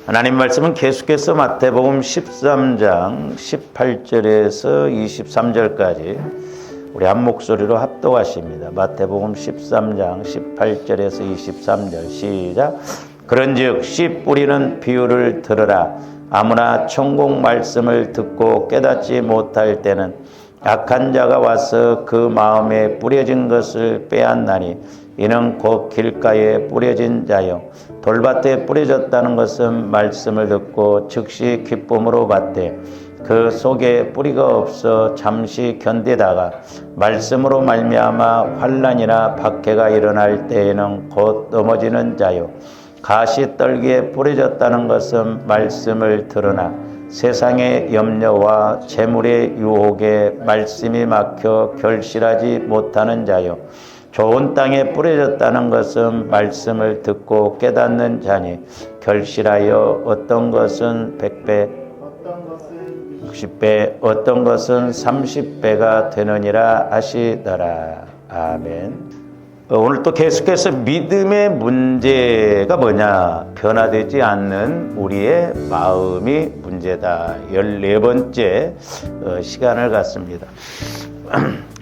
하나님 말씀은 계속해서 마태복음 13장 18절에서 23절까지 우리 한 목소리로 합독하십니다. 마태복음 13장 18절에서 23절 시작. 그런즉 씨 뿌리는 비유를 들으라. 아무나 천국 말씀을 듣고 깨닫지 못할 때는 악한 자가 와서 그 마음에 뿌려진 것을 빼앗나니 이는 곧 길가에 뿌려진 자요 돌밭에 뿌려졌다는 것은 말씀을 듣고 즉시 기쁨으로 받되 그 속에 뿌리가 없어 잠시 견디다가 말씀으로 말미암아 환난이나 박해가 일어날 때에는 곧 넘어지는 자요 가시떨기에 뿌려졌다는 것은 말씀을 들으나 세상의 염려와 재물의 유혹에 말씀이 막혀 결실하지 못하는 자요 좋은 땅에 뿌려졌다는 것은 말씀을 듣고 깨닫는 자니 결실하여 어떤 것은 100배, 60배, 어떤 것은 30배가 되느니라 하시더라. 아멘. 오늘 또 계속해서 믿음의 문제가 뭐냐? 변화되지 않는 우리의 마음이 문제다. 14번째 시간을 갖습니다.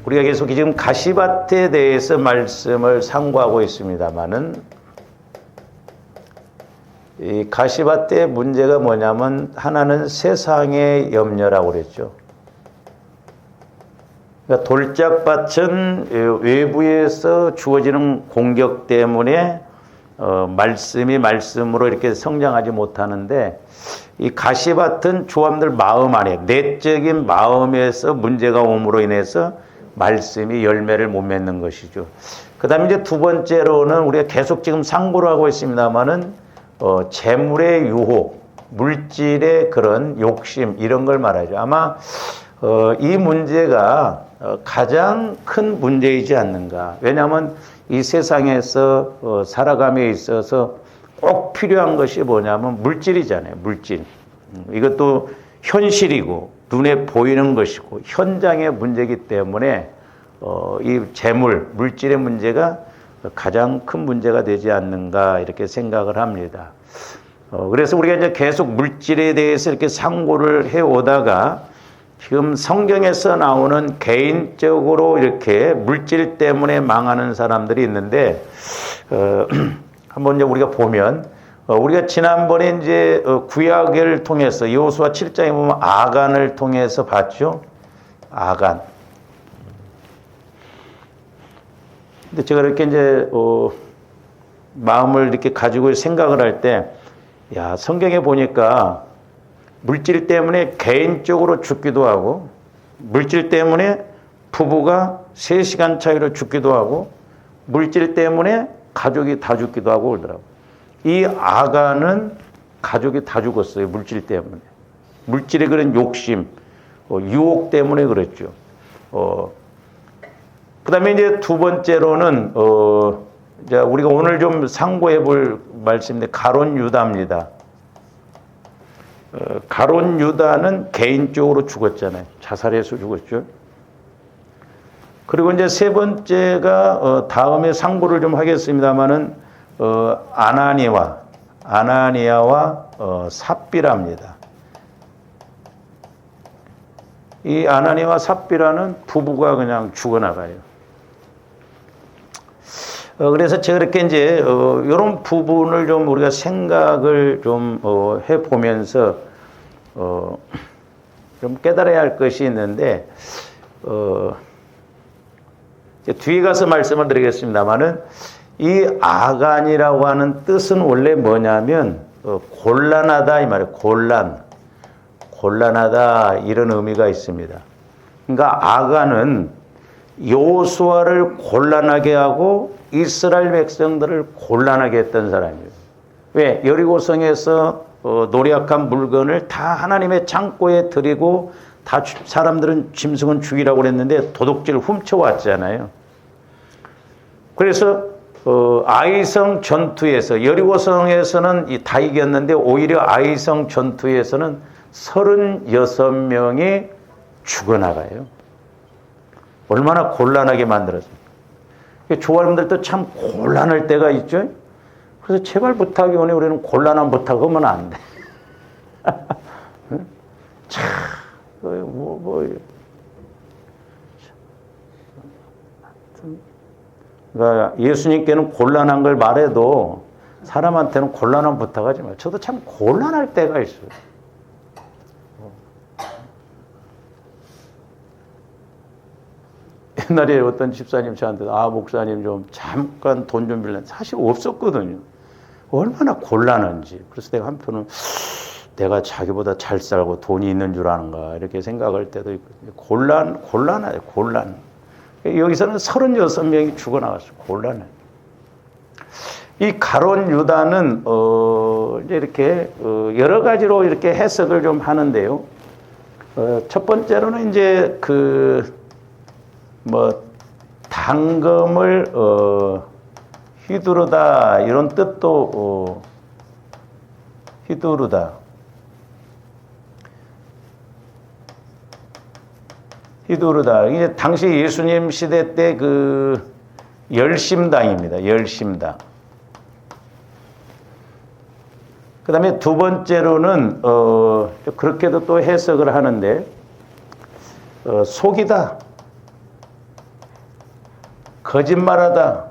우리가 계속 지금 가시밭에 대해서 말씀을 상고하고 있습니다만은 이 가시밭의 문제가 뭐냐면 하나는 세상의 염려라고 그랬죠. 그러니까 돌짝밭은 외부에서 주어지는 공격 때문에 말씀이 말씀으로 이렇게 성장하지 못하는데 이 가시밭은 조합들 마음 안에 내적인 마음에서 문제가 옴으로 인해서 말씀이 열매를 못 맺는 것이죠. 그 다음에 이제 두 번째로는 우리가 계속 지금 상고를 하고 있습니다만은 재물의 유혹, 물질의 그런 욕심 이런 걸 말하죠. 아마 이 문제가 가장 큰 문제이지 않는가. 왜냐하면 이 세상에서 살아감에 있어서 꼭 필요한 것이 뭐냐면 물질이잖아요. 물질. 이것도 현실이고 눈에 보이는 것이고 현장의 문제이기 때문에 이 재물, 물질의 문제가 가장 큰 문제가 되지 않는가 이렇게 생각을 합니다. 그래서 우리가 이제 계속 물질에 대해서 이렇게 상고를 해오다가 지금 성경에서 나오는 개인적으로 이렇게 물질 때문에 망하는 사람들이 있는데 한번 이제 우리가 보면 우리가 지난번에 이제 구약을 통해서 여호수아 7장에 보면 아간을 통해서 봤죠. 아간. 근데 제가 이렇게 이제 마음을 이렇게 가지고 생각을 할 때, 야, 성경에 보니까 물질 때문에 개인적으로 죽기도 하고, 물질 때문에 부부가 3시간 차이로 죽기도 하고, 물질 때문에 가족이 다 죽기도 하고 그러더라고요. 이 아간은 가족이 다 죽었어요. 물질 때문에. 물질의 그런 욕심, 유혹 때문에 그랬죠. 그 다음에 이제 두 번째로는, 이제 우리가 오늘 좀 상고해 볼 말씀인데, 가론 유다입니다. 가론 유다는 개인적으로 죽었잖아요. 자살해서 죽었죠. 그리고 이제 세 번째가, 다음에 상고를 좀 하겠습니다만은, 아나니아와 삽비라입니다. 이 아나니아와 삽비라는 부부가 그냥 죽어나가요. 그래서 제가 이렇게 이제 이런 부분을 좀 우리가 생각을 좀 해보면서 좀 깨달아야 할 것이 있는데 이제 뒤에 가서 말씀을 드리겠습니다만은 이 아간이라고 하는 뜻은 원래 뭐냐면 곤란하다 이 말이에요. 곤란하다 이런 의미가 있습니다. 그러니까 아간은 여호수아를 곤란하게 하고 이스라엘 백성들을 곤란하게 했던 사람이에요. 왜? 여리고성에서 노략한 물건을 다 하나님의 창고에 드리고 다 사람들은 짐승은 죽이라고 그랬는데 도둑질 훔쳐왔잖아요. 그래서 아이성 전투에서 여리고성에서는 다 이겼는데 오히려 아이성 전투에서는 36명이 죽어나가요. 얼마나 곤란하게 만들었습니까? 조화님들도 참 곤란할 때가 있죠. 그래서 제발 부탁이 오니 우리는 곤란한 부탁하면 안 돼. 참, 그러니까 예수님께는 곤란한 걸 말해도 사람한테는 곤란한 부탁하지 마요. 저도 참 곤란할 때가 있어요. 옛날에 어떤 집사님 저한테 목사님 좀 잠깐 돈 좀 빌려. 사실 없었거든요. 얼마나 곤란한지. 그래서 내가 한편은 내가 자기보다 잘 살고 돈이 있는 줄 아는가 이렇게 생각할 때도 있거든요. 곤란해요. 곤란. 여기서는 36명이 죽어나갔어요. 곤란해. 이 가룟 유다는 이제 이렇게 여러 가지로 이렇게 해석을 좀 하는데요. 첫 번째로는 이제 당금을 휘두르다 이런 뜻도 휘두르다. 이게 당시 예수님 시대 때 열심당입니다. 열심당. 그 다음에 두 번째로는, 그렇게도 또 해석을 하는데, 속이다. 거짓말하다.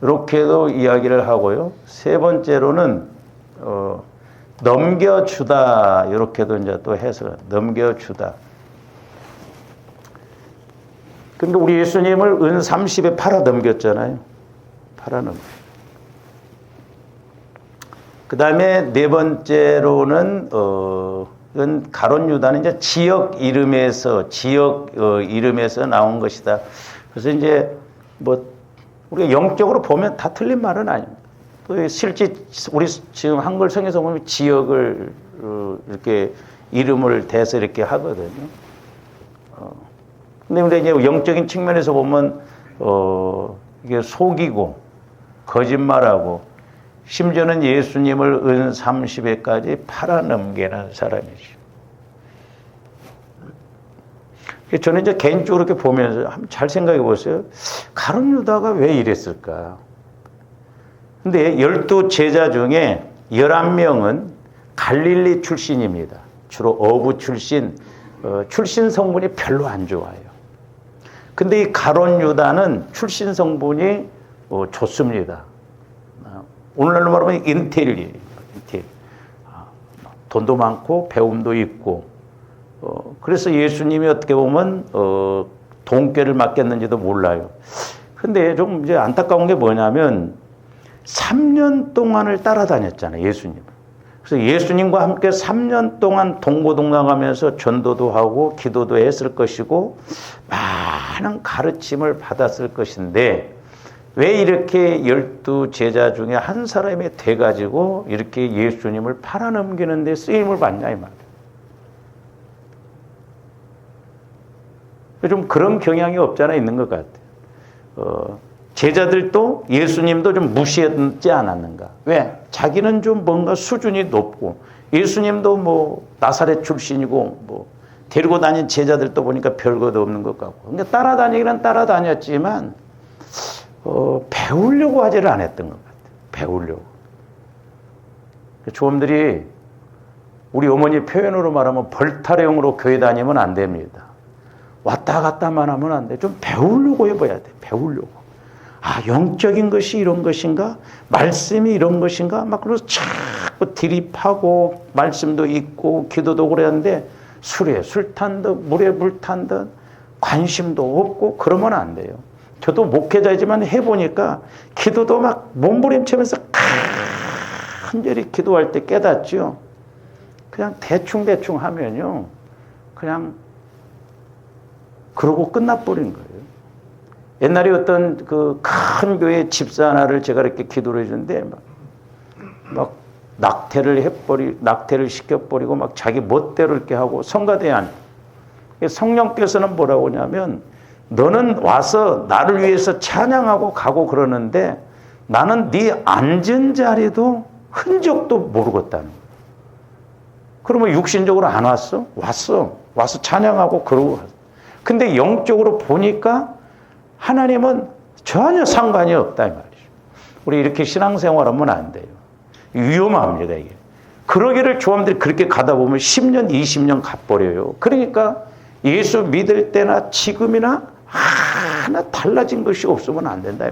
이렇게도 이야기를 하고요. 세 번째로는, 넘겨주다. 이렇게도 이제 또 해석을, 넘겨주다. 근데 우리 예수님을 은 30에 팔아 넘겼잖아요. 팔아 넘겼. 그 다음에 네 번째로는, 가룟 유다는 이제 지역 이름에서 나온 것이다. 그래서 이제 우리가 영적으로 보면 다 틀린 말은 아닙니다. 또 실제 우리 지금 한글 성에서 보면 지역을 이렇게 이름을 대서 이렇게 하거든요. 근데 우리가 이제 영적인 측면에서 보면, 이게 속이고, 거짓말하고, 심지어는 예수님을 은 30회까지 팔아넘기는 사람이죠. 저는 이제 개인적으로 이렇게 보면서 한번 잘 생각해 보세요. 가룟 유다가 왜 이랬을까? 근데 12 제자 중에 11명은 갈릴리 출신입니다. 주로 어부 출신, 출신 성분이 별로 안 좋아요. 근데 이 가룟 유다는 출신 성분이 좋습니다. 오늘날로 말하면 인텔리. 돈도 많고 배움도 있고. 그래서 예수님이 어떻게 보면 돈꾀를 맡겼는지도 몰라요. 근데 좀 이제 안타까운 게 뭐냐면 3년 동안을 따라다녔잖아요, 예수님. 그래서 예수님과 함께 3년 동안 동고동락하면서 전도도 하고 기도도 했을 것이고 많은 가르침을 받았을 것인데 왜 이렇게 12 제자 중에 한 사람이 돼가지고 이렇게 예수님을 팔아넘기는 데 쓰임을 받냐 이 말이에요. 좀 그런 경향이 없잖아 있는 것 같아요. 제자들도 예수님도 좀 무시했지 않았는가. 왜? 자기는 좀 뭔가 수준이 높고 예수님도 나사렛 출신이고 데리고 다닌 제자들도 보니까 별것도 없는 것 같고. 그러니까 따라다니기는 따라다녔지만 배우려고 하지를 않았던 것 같아요. 배우려고. 조om들이 우리 어머니 표현으로 말하면 벌타령으로 교회 다니면 안 됩니다. 왔다 갔다만 하면 안 돼. 좀 배우려고 해봐야 돼. 배우려고. 영적인 것이 이런 것인가? 말씀이 이런 것인가? 막 그래서 자꾸 드립하고 말씀도 있고 기도도 그랬는데 술에 술 탄 듯 물에 물 탄 듯 관심도 없고 그러면 안 돼요. 저도 목회자이지만 해보니까 기도도 막 몸부림치면서 간절히 기도할 때 깨닫죠. 그냥 대충 하면요. 그냥 그러고 끝나버린 거예요. 옛날에 어떤 큰 교회 집사 하나를 제가 이렇게 기도를 해주는데 막 낙태를 시켜버리고 막 자기 멋대로 이렇게 하고 성가대안. 성령께서는 뭐라고 하냐면 너는 와서 나를 위해서 찬양하고 가고 그러는데 나는 네 앉은 자리도 흔적도 모르겠다는 거야. 그러면 육신적으로 안 왔어? 왔어. 와서 찬양하고 그러고 갔어. 근데 영적으로 보니까 하나님은 전혀 상관이 없다 이 말이죠. 우리 이렇게 신앙생활하면 안 돼요. 위험합니다, 이게. 그러기를 조함들이 그렇게 가다 보면 10년, 20년 가버려요. 그러니까 예수 믿을 때나 지금이나 하나 달라진 것이 없으면 안 된다.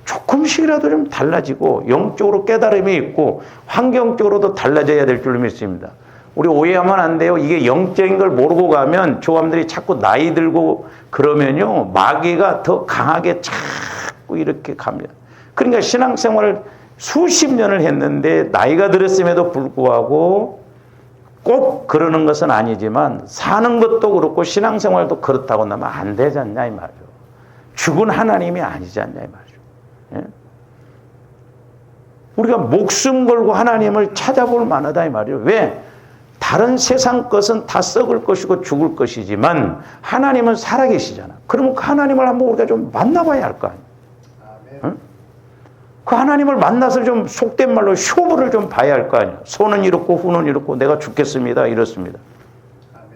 조금씩이라도 좀 달라지고 영적으로 깨달음이 있고 환경적으로도 달라져야 될 줄로 믿습니다. 우리 오해하면 안 돼요. 이게 영적인 걸 모르고 가면 조함들이 자꾸 나이 들고 그러면요, 마귀가 더 강하게 자꾸 이렇게 갑니다. 그러니까 신앙생활을 수십 년을 했는데 나이가 들었음에도 불구하고 꼭 그러는 것은 아니지만 사는 것도 그렇고 신앙생활도 그렇다고 나면 안 되지 않냐 이 말이죠. 죽은 하나님이 아니지 않냐 이 말이죠. 예? 우리가 목숨 걸고 하나님을 찾아볼 만하다 이 말이에요. 왜? 다른 세상 것은 다 썩을 것이고 죽을 것이지만 하나님은 살아계시잖아. 그러면 그 하나님을 한번 우리가 좀 만나봐야 할 거 아니에요. 응? 그 하나님을 만나서 좀 속된 말로 쇼부를 좀 봐야 할 거 아니에요. 손은 이렇고 후는 이렇고 내가 죽겠습니다 이렇습니다.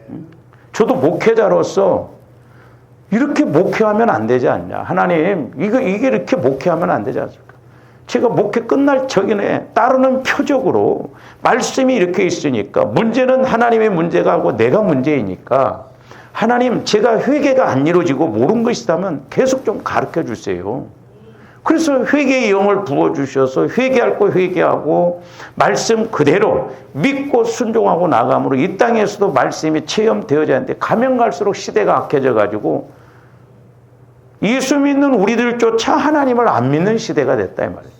응? 저도 목회자로서 이렇게 목회하면 안 되지 않냐. 하나님 이게 이렇게 목회하면 안 되지 않습니까? 제가 목회 끝날 적인에 따르는 표적으로 말씀이 이렇게 있으니까 문제는 하나님의 문제가 아니고 내가 문제이니까 하나님 제가 회개가 안 이루어지고 모르는 것이 있다면 계속 좀 가르쳐 주세요. 그래서 회개의 영을 부어주셔서 회개할 거 회개하고 말씀 그대로 믿고 순종하고 나감으로 이 땅에서도 말씀이 체험되어져야 하는데 가면 갈수록 시대가 악해져 가지고 예수 믿는 우리들조차 하나님을 안 믿는 시대가 됐다 이 말이에요.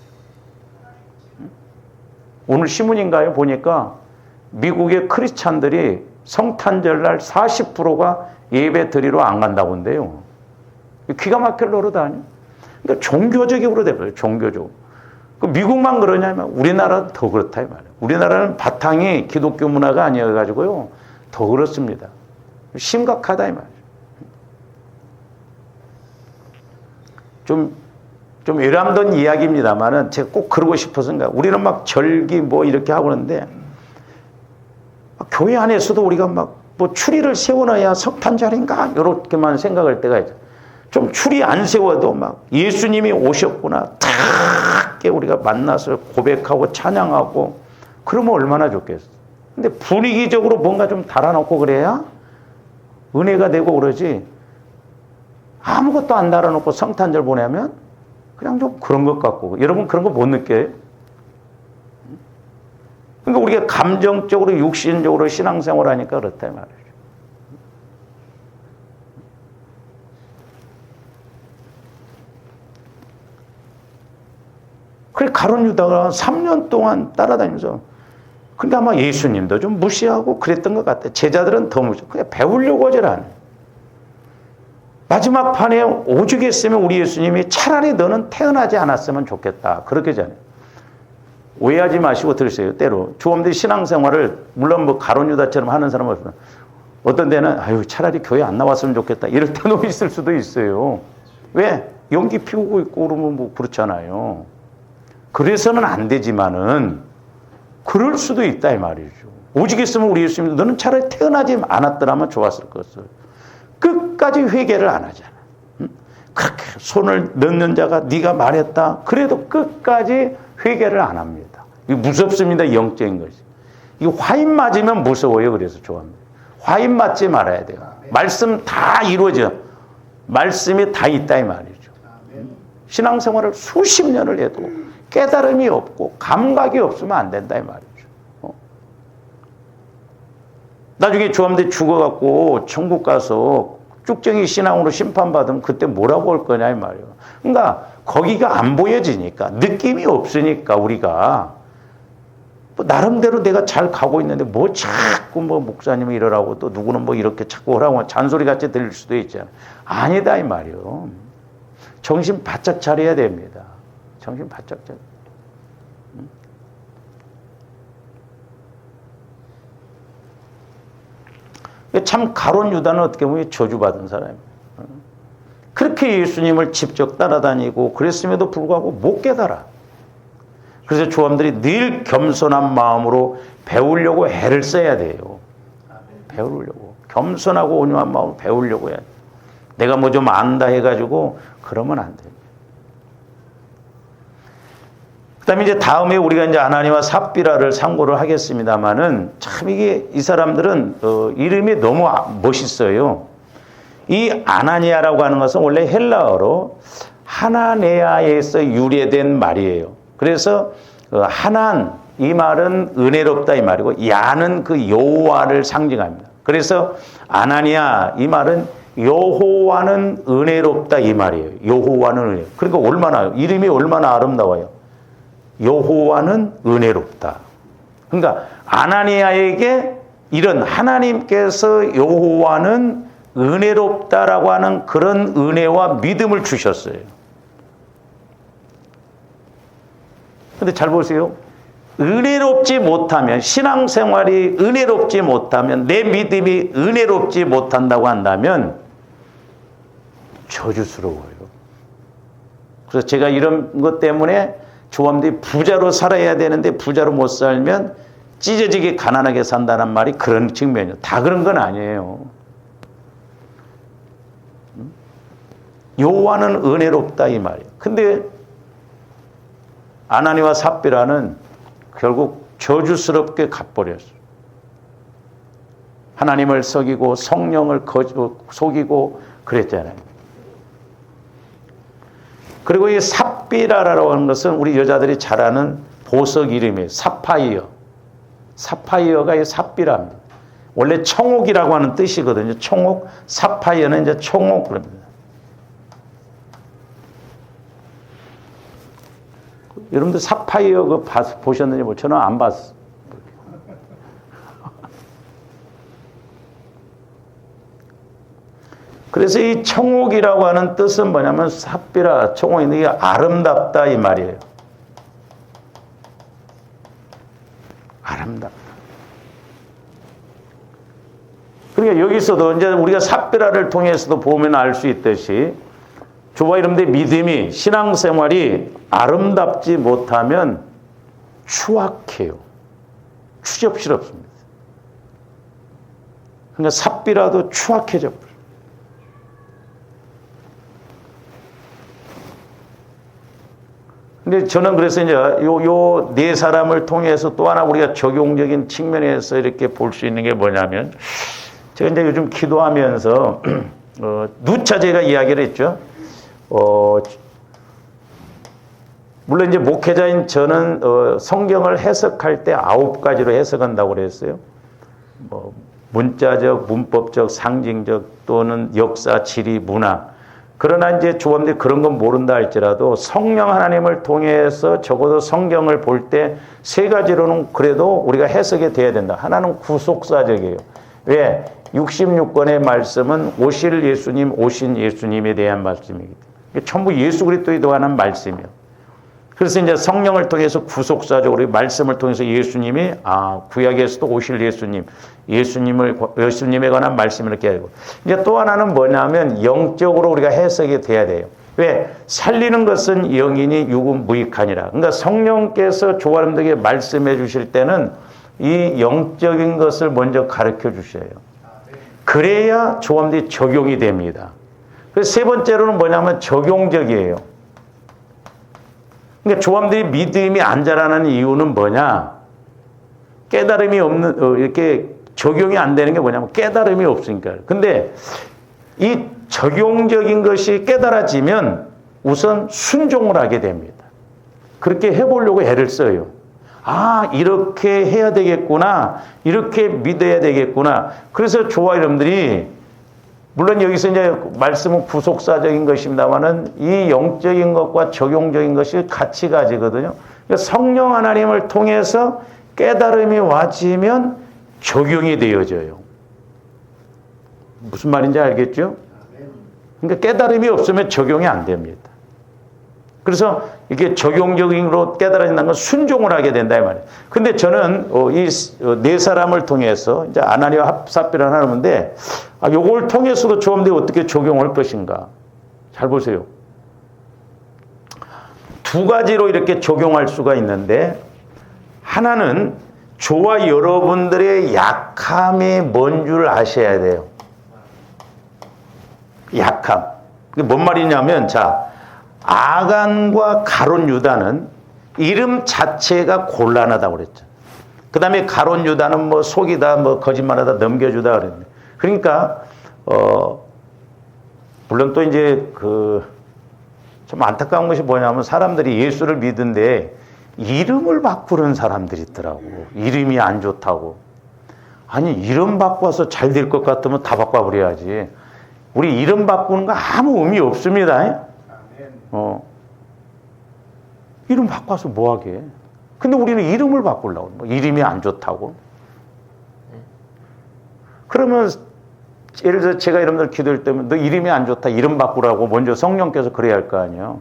오늘 신문인가요? 보니까 미국의 크리스찬들이 성탄절날 40%가 예배 드리러 안 간다고 한대요. 기가 막힐 노릇 아니에요? 그러니까 종교적으로 돼버려요. 종교적으로. 미국만 그러냐면 우리나라는 더 그렇다 이 말이에요. 우리나라는 바탕이 기독교 문화가 아니어가지고요. 더 그렇습니다. 심각하다 이 말이에요. 좀 외람된 이야기입니다만은 제가 꼭 그러고 싶어서인가. 우리는 막 절기 뭐 이렇게 하고 그러는데 교회 안에서도 우리가 막 뭐 추리를 세워놔야 석탄절인가 이렇게만 생각할 때가 있죠. 좀 추리 안 세워도 막 예수님이 오셨구나 탁 우리가 만나서 고백하고 찬양하고 그러면 얼마나 좋겠어. 근데 분위기적으로 뭔가 좀 달아놓고 그래야 은혜가 되고 그러지. 아무것도 안 달아놓고 성탄절 보내면 그냥 좀 그런 것 같고. 여러분 그런 거 못 느껴요? 그러니까 우리가 감정적으로 육신적으로 신앙생활 하니까 그렇다 이 말이죠. 그래 가룟 유다가 3년 동안 따라다니면서 근데 아마 예수님도 좀 무시하고 그랬던 것 같아. 제자들은 더 무시하고 그냥 배우려고 하질 않아요. 마지막 판에 오죽했으면 우리 예수님이 차라리 너는 태어나지 않았으면 좋겠다. 그렇게 하잖아요. 오해하지 마시고 들으세요. 때로 주엄들이 신앙생활을 물론 뭐 가룟 유다처럼 하는 사람은 없으면 어떤 데는 아유 차라리 교회 안 나왔으면 좋겠다. 이럴 때도 있을 수도 있어요. 왜? 연기 피우고 있고 그러면 뭐 그렇잖아요. 그래서는 안 되지만은 그럴 수도 있다 이 말이죠. 오죽했으면 우리 예수님 너는 차라리 태어나지 않았더라면 좋았을 것을. 끝까지 회개를 안 하잖아. 그렇게 손을 넣는 자가 네가 말했다. 그래도 끝까지 회개를 안 합니다. 이거 무섭습니다. 영적인 것이. 이 화인 맞으면 무서워요. 그래서 좋아합니다. 화인 맞지 말아야 돼요. 말씀 다 이루어져. 말씀이 다 있다 이 말이죠. 신앙생활을 수십 년을 해도 깨달음이 없고 감각이 없으면 안 된다 이 말이죠. 나중에 조함대 죽어갖고 천국 가서 쭉정이 신앙으로 심판받으면 그때 뭐라고 할 거냐 이 말이에요. 그러니까 거기가 안 보여지니까 느낌이 없으니까 우리가 뭐 나름대로 내가 잘 가고 있는데 뭐 자꾸 뭐 목사님이 이러라고 또 누구는 뭐 이렇게 자꾸 하라고 잔소리 같이 들릴 수도 있잖아요. 아니다 이 말이에요. 정신 바짝 차려야 됩니다. 정신 바짝 차려. 참 가룟 유다는 어떻게 보면 저주받은 사람이에요. 그렇게 예수님을 직접 따라다니고 그랬음에도 불구하고 못 깨달아. 그래서 조함들이 늘 겸손한 마음으로 배우려고 애를 써야 돼요. 배우려고. 겸손하고 온유한 마음으로 배우려고 해야 돼. 내가 뭐 좀 안다 해가지고 그러면 안 돼. 그다음에 이제 다음에 우리가 이제 아나니와 삽비라를 상고를 하겠습니다만은 참 이게 이 사람들은 이름이 너무 멋있어요. 이 아나니아라고 하는 것은 원래 헬라어로 하나네아에서 유래된 말이에요. 그래서 하난 이 말은 은혜롭다 이 말이고 야는 그 여호와를 상징합니다. 그래서 아나니아 이 말은 여호와는 은혜롭다 이 말이에요. 여호와는 은혜. 그러니까 얼마나 이름이 얼마나 아름다워요. 여호와는 은혜롭다. 그러니까 아나니아에게 이런 하나님께서 여호와는 은혜롭다라고 하는 그런 은혜와 믿음을 주셨어요. 근데 잘 보세요. 은혜롭지 못하면 신앙생활이 은혜롭지 못하면 내 믿음이 은혜롭지 못한다고 한다면 저주스러워요. 그래서 제가 이런 것 때문에 조함들이 부자로 살아야 되는데 부자로 못 살면 찢어지게 가난하게 산다는 말이 그런 측면이에요. 다 그런 건 아니에요. 여호와는 은혜롭다 이 말이에요. 근데 아나니와 삽비라는 결국 저주스럽게 갚버렸어요. 하나님을 속이고 성령을 속이고 그랬잖아요. 그리고 이 삽비라라고 하는 것은 우리 여자들이 잘 아는 보석 이름이에요. 사파이어. 사파이어가 이 삽비랍니다. 원래 청옥이라고 하는 뜻이거든요. 청옥, 사파이어는 이제 청옥 그럽니다. 여러분들 사파이어 그 보셨는지 뭐 저는 안 봤어요. 그래서 이 청옥이라고 하는 뜻은 뭐냐면 삽비라 청옥이 이게 아름답다 이 말이에요. 아름답다. 그러니까 여기서도 이제 우리가 삽비라를 통해서도 보면 알 수 있듯이 저와 여러분들의 믿음이 신앙생활이 아름답지 못하면 추악해요. 추접스럽습니다. 그러니까 삽비라도 추악해져 버려요. 근데 저는 그래서 이제 요 네 사람을 통해서 또 하나 우리가 적용적인 측면에서 이렇게 볼 수 있는 게 뭐냐면 제가 이제 요즘 기도하면서 누차 제가 이야기를 했죠. 물론 이제 목회자인 저는 성경을 해석할 때 9가지로 해석한다고 그랬어요. 뭐 문자적, 문법적, 상징적 또는 역사, 지리, 문화. 그러나 이제 조언들 그런 건 모른다 할지라도 성령 하나님을 통해서 적어도 성경을 볼 때 3가지로는 그래도 우리가 해석이 돼야 된다. 하나는 구속사적이에요. 왜? 66권의 말씀은 오실 예수님, 오신 예수님에 대한 말씀이기 때문에 전부 예수 그리스도에 관한 말씀이에요. 그래서 이제 성령을 통해서 구속사적으로 말씀을 통해서 예수님이 구약에서도 오실 예수님, 예수님에 관한 말씀을 이렇게 하고 이제 또 하나는 뭐냐면 영적으로 우리가 해석이 돼야 돼요. 왜? 살리는 것은 영이니 육은 무익하니라. 그러니까 성령께서 조아름들에게 말씀해 주실 때는 이 영적인 것을 먼저 가르쳐 주셔요. 그래야 조함들이 적용이 됩니다. 그래서 3번째로는 뭐냐면 적용적이에요. 그러니까 조함들이 믿음이 안 자라는 이유는 뭐냐? 깨달음이 없는, 이렇게 적용이 안 되는 게 뭐냐면 깨달음이 없으니까요. 근데 이 적용적인 것이 깨달아지면 우선 순종을 하게 됩니다. 그렇게 해보려고 애를 써요. 이렇게 해야 되겠구나. 이렇게 믿어야 되겠구나. 그래서 저와 여러분들이 물론 여기서 이제 말씀은 구속사적인 것입니다만은 이 영적인 것과 적용적인 것이 같이 가지거든요. 그러니까 성령 하나님을 통해서 깨달음이 와지면 적용이 되어져요. 무슨 말인지 알겠죠? 그러니까 깨달음이 없으면 적용이 안 됩니다. 그래서 이게 적용적으로 깨달아진다는 건 순종을 하게 된다 이 말이에요. 근데 저는 이 4사람을 통해서 이제 아나니와 삽비라는 하나님인데 요걸 통해서도 조함들이 어떻게 적용할 것인가? 잘 보세요. 2가지로 이렇게 적용할 수가 있는데 하나는 저와 여러분들의 약함이 뭔 줄 아셔야 돼요. 약함. 그게 뭔 말이냐면 아간과 가룟 유다는 이름 자체가 곤란하다고 그랬죠. 그 다음에 가론 유다는 뭐 속이다, 뭐 거짓말하다, 넘겨주다 그랬는데. 그러니까, 물론 또 이제 좀 안타까운 것이 뭐냐면 사람들이 예수를 믿은데 이름을 바꾸는 사람들이 있더라고. 이름이 안 좋다고. 아니, 이름 바꿔서 잘 될 것 같으면 다 바꿔버려야지. 우리 이름 바꾸는 거 아무 의미 없습니다. 이름 바꿔서 뭐 하게. 근데 우리는 이름을 바꾸려고. 뭐 이름이 안 좋다고. 그러면 예를 들어 제가 여러분들 기도할 때면 너 이름이 안 좋다. 이름 바꾸라고 먼저 성령께서 그래야 할 거 아니에요.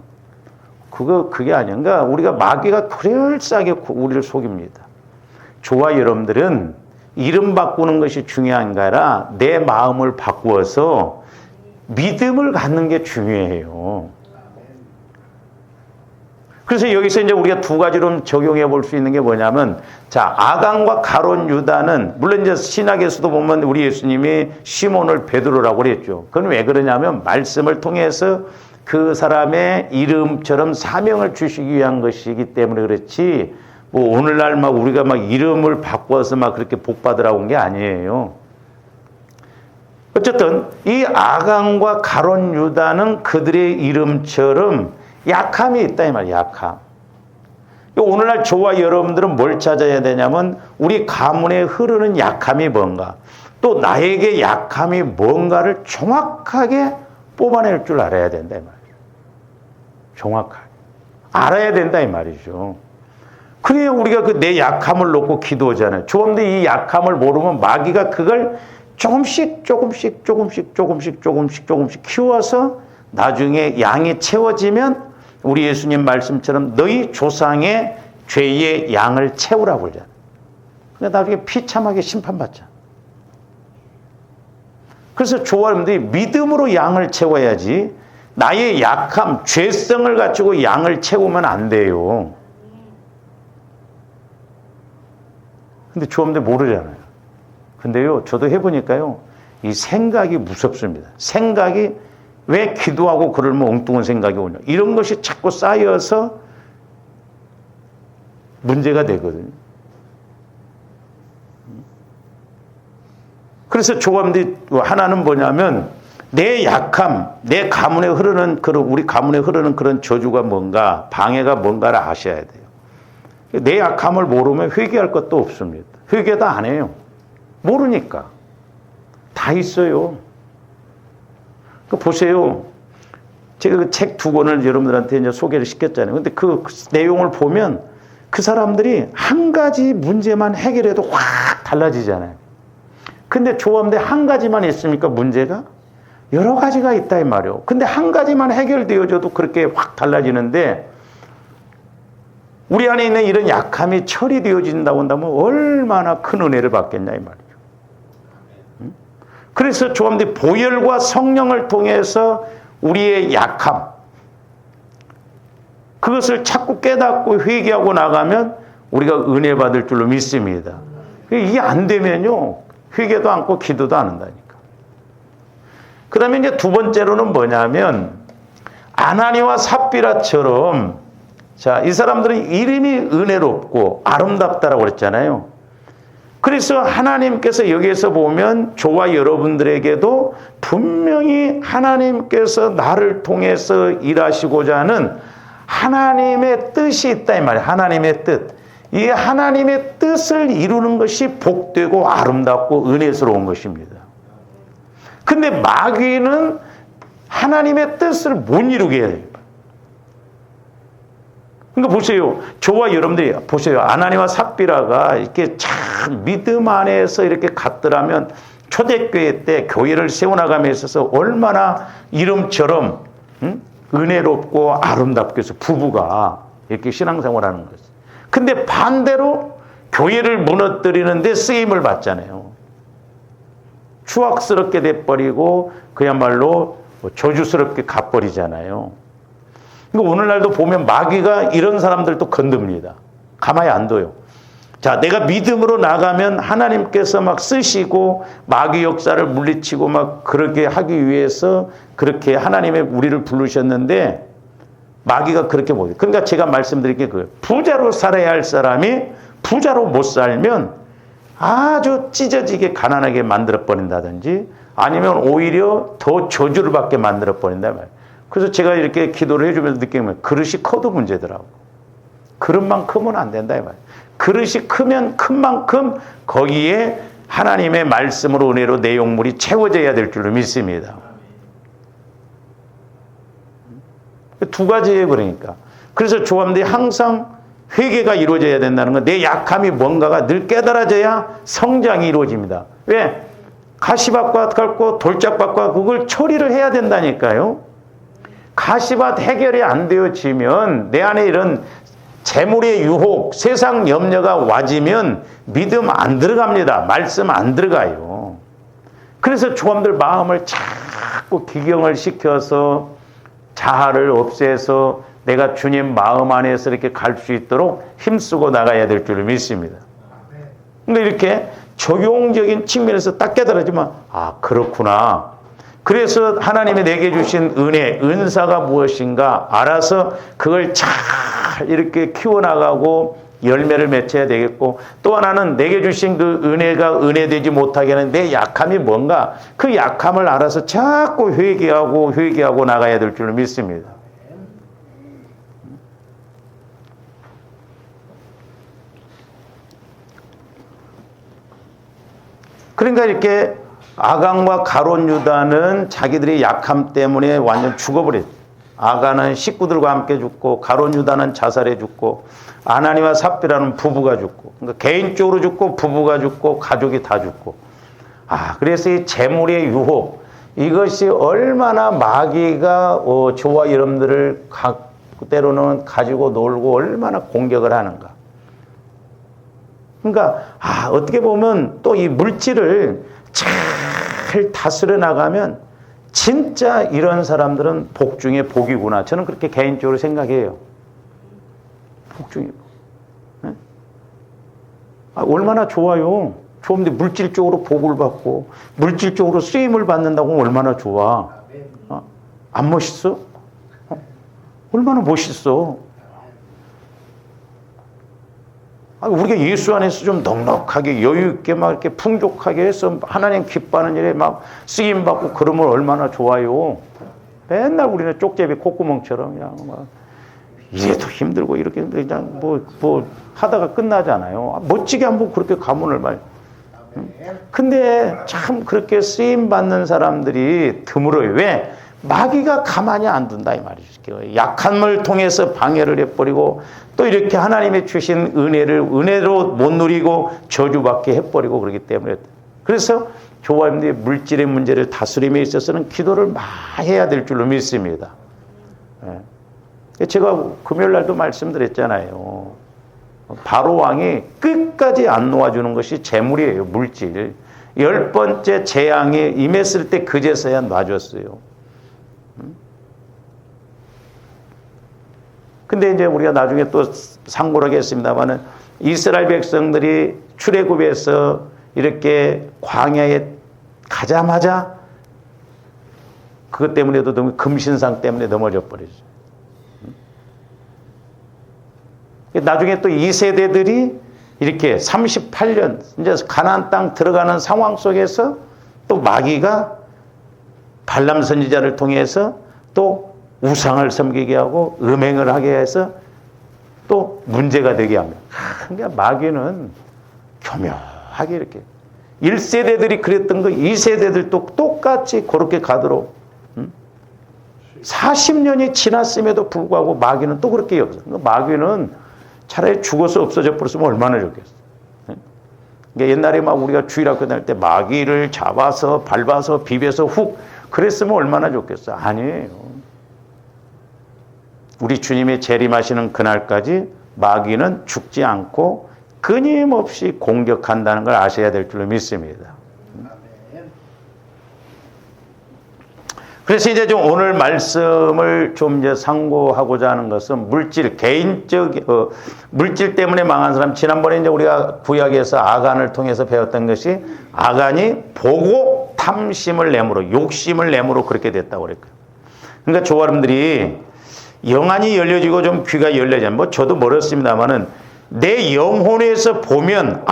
그게 아니야. 그러니까 우리가 마귀가 그럴싸하게 우리를 속입니다. 저와 여러분들은 이름 바꾸는 것이 중요한 게 아니라 내 마음을 바꾸어서 믿음을 갖는 게 중요해요. 그래서 여기서 이제 우리가 두 가지로 적용해 볼 수 있는 게 뭐냐면, 자, 아간과 가론 유다는, 물론 이제 신약에서도 보면 우리 예수님이 시몬을 베드로라고 그랬죠. 그건 왜 그러냐면, 말씀을 통해서 그 사람의 이름처럼 사명을 주시기 위한 것이기 때문에 그렇지, 뭐 오늘날 막 우리가 막 이름을 바꿔서 막 그렇게 복 받으라고 온 게 아니에요. 어쨌든, 이 아간과 가론 유다는 그들의 이름처럼 약함이 있다 이 말이야. 약함. 오늘날 저와 여러분들은 뭘 찾아야 되냐면 우리 가문에 흐르는 약함이 뭔가, 또 나에게 약함이 뭔가를 정확하게 뽑아낼 줄 알아야 된다 이 말이죠. 정확하게 알아야 된다 이 말이죠. 그래야 우리가 그 내 약함을 놓고 기도하잖아요. 그런데 이 약함을 모르면 마귀가 그걸 조금씩 키워서 나중에 양이 채워지면 우리 예수님 말씀처럼 너희 조상의 죄의 양을 채우라고 그러잖아요. 그러니까 나중에 비참하게 심판받잖아요. 그래서 저와 여러분들이 믿음으로 양을 채워야지 나의 약함, 죄성을 가지고 양을 채우면 안 돼요. 근데 저분들 모르잖아요. 근데요, 저도 해보니까요, 이 생각이 무섭습니다. 생각이 왜 기도하고 그러면 엉뚱한 생각이 오냐. 이런 것이 자꾸 쌓여서 문제가 되거든요. 그래서 조감들이 하나는 뭐냐면 내 약함, 내 가문에 흐르는 우리 가문에 흐르는 그런 저주가 뭔가, 방해가 뭔가를 아셔야 돼요. 내 약함을 모르면 회개할 것도 없습니다. 회개도 안 해요. 모르니까. 다 있어요. 보세요. 제가 그 책 두 권을 여러분들한테 이제 소개를 시켰잖아요. 근데 그 내용을 보면 그 사람들이 한 가지 문제만 해결해도 확 달라지잖아요. 근데 조합대 한 가지만 있으니까 문제가 여러 가지가 있다 이 말이에요. 근데 한 가지만 해결되어져도 그렇게 확 달라지는데 우리 안에 있는 이런 약함이 처리되어진다고 한다면 얼마나 큰 은혜를 받겠냐 이 말이에요. 그래서 조합대 보혈과 성령을 통해서 우리의 약함, 그것을 자꾸 깨닫고 회개하고 나가면 우리가 은혜 받을 줄로 믿습니다. 이게 안 되면요, 회개도 않고 기도도 안 한다니까. 그 다음에 이제 두 번째로는 뭐냐면, 아나니와 삽비라처럼, 자, 이 사람들은 이름이 은혜롭고 아름답다라고 그랬잖아요. 그래서 하나님께서 여기에서 보면 저와 여러분들에게도 분명히 하나님께서 나를 통해서 일하시고자 하는 하나님의 뜻이 있다 이 말이에요. 하나님의 뜻. 이 하나님의 뜻을 이루는 것이 복되고 아름답고 은혜스러운 것입니다. 근데 마귀는 하나님의 뜻을 못 이루게 해요. 그러니까 보세요. 저와 여러분들이 보세요. 아나니와 삽비라가 이렇게 참 믿음 안에서 이렇게 갔더라면 초대교회 때 교회를 세워나감에 있어서 얼마나 이름처럼 은혜롭고 아름답게 해서 부부가 이렇게 신앙생활하는 거죠. 근데 반대로 교회를 무너뜨리는데 쓰임을 받잖아요. 추악스럽게 돼버리고 그야말로 저주스럽게 가버리잖아요. 오늘날도 보면 마귀가 이런 사람들도 건듭니다. 가만히 안 둬요. 자, 내가 믿음으로 나가면 하나님께서 막 쓰시고 마귀 역사를 물리치고 막 그렇게 하기 위해서 그렇게 하나님의 우리를 부르셨는데 마귀가 그렇게 보여요. 그러니까 제가 말씀드린 게 그거예요. 부자로 살아야 할 사람이 부자로 못 살면 아주 찢어지게 가난하게 만들어버린다든지 아니면 오히려 더 저주를 받게 만들어버린단 말이에요. 그래서 제가 이렇게 기도를 해주면서 느끼면 그릇이 커도 문제더라고. 그릇만 크면 안 된다 이 말이에요. 그릇이 크면 큰 만큼 거기에 하나님의 말씀으로 은혜로 내용물이 채워져야 될 줄로 믿습니다. 두 가지예요. 그러니까 그래서 조합들이 항상 회개가 이루어져야 된다는 건 내 약함이 뭔가가 늘 깨달아져야 성장이 이루어집니다. 왜? 가시밭과 같고 돌짝밭과 그걸 처리를 해야 된다니까요. 가시밭 해결이 안 되어지면 내 안에 이런 재물의 유혹, 세상 염려가 와지면 믿음 안 들어갑니다. 말씀 안 들어가요. 그래서 조합들 마음을 자꾸 기경을 시켜서 자아를 없애서 내가 주님 마음 안에서 이렇게 갈 수 있도록 힘쓰고 나가야 될 줄 믿습니다. 근데 이렇게 적용적인 측면에서 딱 깨달아지면 아 그렇구나. 그래서 하나님이 내게 주신 은혜, 은사가 무엇인가 알아서 그걸 잘 이렇게 키워나가고 열매를 맺혀야 되겠고 또 하나는 내게 주신 그 은혜가 은혜되지 못하게 하는 내 약함이 뭔가 그 약함을 알아서 자꾸 회개하고 나가야 될 줄 믿습니다. 그러니까 이렇게 아간과 가룟 유다는 자기들의 약함 때문에 완전 죽어버렸죠. 아간은 식구들과 함께 죽고 가룟 유다는 자살해 죽고 아나니와 삽비라는 부부가 죽고 그러니까 개인적으로 죽고 부부가 죽고 가족이 다 죽고 그래서 이 재물의 유혹 이것이 얼마나 마귀가 저와 여러분들을 때로는 가지고 놀고 얼마나 공격을 하는가. 그러니까 어떻게 보면 또 이 물질을 잘 다스려 나가면 진짜 이런 사람들은 복 중에 복이구나. 저는 그렇게 개인적으로 생각해요. 복 중에 복. 네? 얼마나 좋아요. 좋은데 물질적으로 복을 받고 물질적으로 쓰임을 받는다고 얼마나 좋아. 안 멋있어? 얼마나 멋있어. 우리가 예수 안에서 좀 넉넉하게 여유있게 막 이렇게 풍족하게 해서 하나님 기뻐하는 일에 막 쓰임받고 그러면 얼마나 좋아요. 맨날 우리는 쪽제비 콧구멍처럼 그냥 막 이래도 힘들고 이렇게 그냥 뭐 하다가 끝나잖아요. 멋지게 한번 그렇게 가면 얼마나. 근데 참 그렇게 쓰임받는 사람들이 드물어요. 왜? 마귀가 가만히 안 둔다 이 말이죠. 약함을 통해서 방해를 해버리고 또 이렇게 하나님의 주신 은혜로 못 누리고 저주받게 해버리고 그러기 때문에 그래서 조화님들이 물질의 문제를 다스림에 있어서는 기도를 많이 해야 될 줄로 믿습니다. 제가 금요일 날도 말씀드렸잖아요. 바로 왕이 끝까지 안 놓아주는 것이 재물이에요. 물질. 10번째 재앙이 임했을 때 그제서야 놔줬어요. 근데 이제 우리가 나중에 또 상고를 하겠습니다만은 이스라엘 백성들이 출애굽에서 이렇게 광야에 가자마자 그것 때문에도 너무 금신상 때문에 넘어져 버리죠. 나중에 또 이 세대들이 이렇게 38년 이제 가나안 땅 들어가는 상황 속에서 또 마귀가 발람 선지자를 통해서 또 우상을 섬기게 하고 음행을 하게 해서 또 문제가 되게 합니다. 그러니까 마귀는 교묘하게 이렇게 1세대들이 그랬던 거 2세대들도 똑같이 그렇게 가도록 40년이 지났음에도 불구하고 마귀는 또 그렇게 여기서 마귀는 차라리 죽어서 없어져 버렸으면 얼마나 좋겠어. 그러니까 옛날에 막 우리가 주일학교 다닐 때 마귀를 잡아서 밟아서 비벼서 훅 그랬으면 얼마나 좋겠어. 아니에요. 우리 주님이 재림하시는 그날까지 마귀는 죽지 않고 끊임없이 공격한다는 걸 아셔야 될 줄로 믿습니다. 그래서 이제 좀 오늘 말씀을 좀 이제 상고하고자 하는 것은 물질, 물질 때문에 망한 사람, 지난번에 이제 우리가 구약에서 아간을 통해서 배웠던 것이 아간이 보고 탐심을 내므로, 욕심을 내므로 그렇게 됐다고 그랬거든요. 그러니까 조아름들이 영안이 열려지고 좀 귀가 열려지면, 뭐 저도 멀었습니다만은 내 영혼에서 보면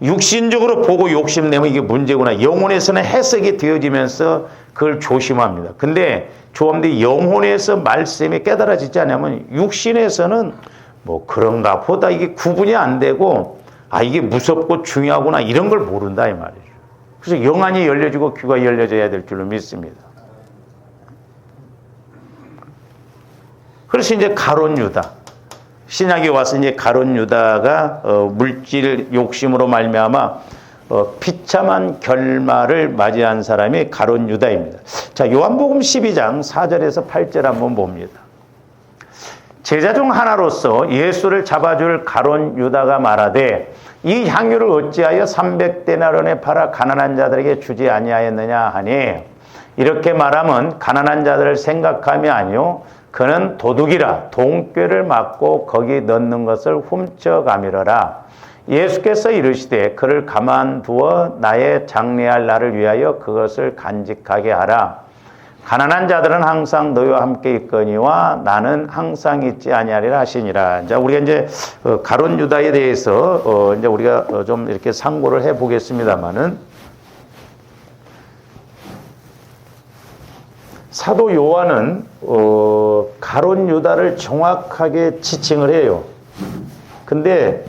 육신적으로 보고 욕심내면 이게 문제구나. 영혼에서는 해석이 되어지면서 그걸 조심합니다. 근데 조합대 영혼에서 말씀이 깨달아지지 않으면 육신에서는 뭐 그런가 보다 이게 구분이 안 되고 이게 무섭고 중요하구나 이런 걸 모른다 이 말이죠. 그래서 영안이 열려지고 귀가 열려져야 될 줄로 믿습니다. 그래서 이제 가룟 유다, 신약에 와서 이제 가룟 유다가 물질 욕심으로 말미암아 비참한 결말을 맞이한 사람이 가룟 유다입니다. 자, 요한복음 12장 4절에서 8절 한번 봅니다. 제자 중 하나로서 예수를 잡아줄 가룟 유다가 말하되 이 향유를 어찌하여 300데나리온에 팔아 가난한 자들에게 주지 아니하였느냐 하니, 이렇게 말하면 가난한 자들을 생각함이 아니요 그는 도둑이라 돈꾀를 맞고 거기 넣는 것을 훔쳐가미러라. 예수께서 이르시되 그를 가만두어 나의 장래할 날을 위하여 그것을 간직하게 하라. 가난한 자들은 항상 너희와 함께 있거니와 나는 항상 있지 아니하리라 하시니라. 자, 우리가 이제 가룟 유다에 대해서 이제 우리가 좀 이렇게 상고를 해 보겠습니다만은, 사도 요한은 가룟 유다를 정확하게 지칭을 해요. 근데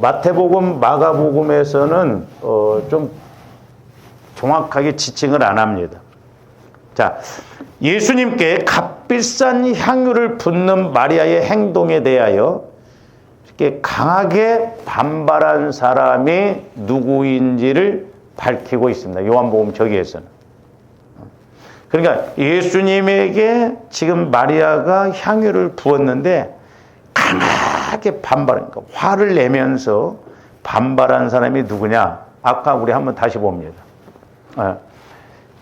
마태복음, 마가복음에서는 좀 정확하게 지칭을 안 합니다. 자, 예수님께 값비싼 향유를 붓는 마리아의 행동에 대하여 이렇게 강하게 반발한 사람이 누구인지를 밝히고 있습니다. 요한복음 저기에서는. 그러니까 예수님에게 지금 마리아가 향유를 부었는데 강하게 반발하니까 화를 내면서 반발한 사람이 누구냐? 아까 우리 한번 다시 봅니다.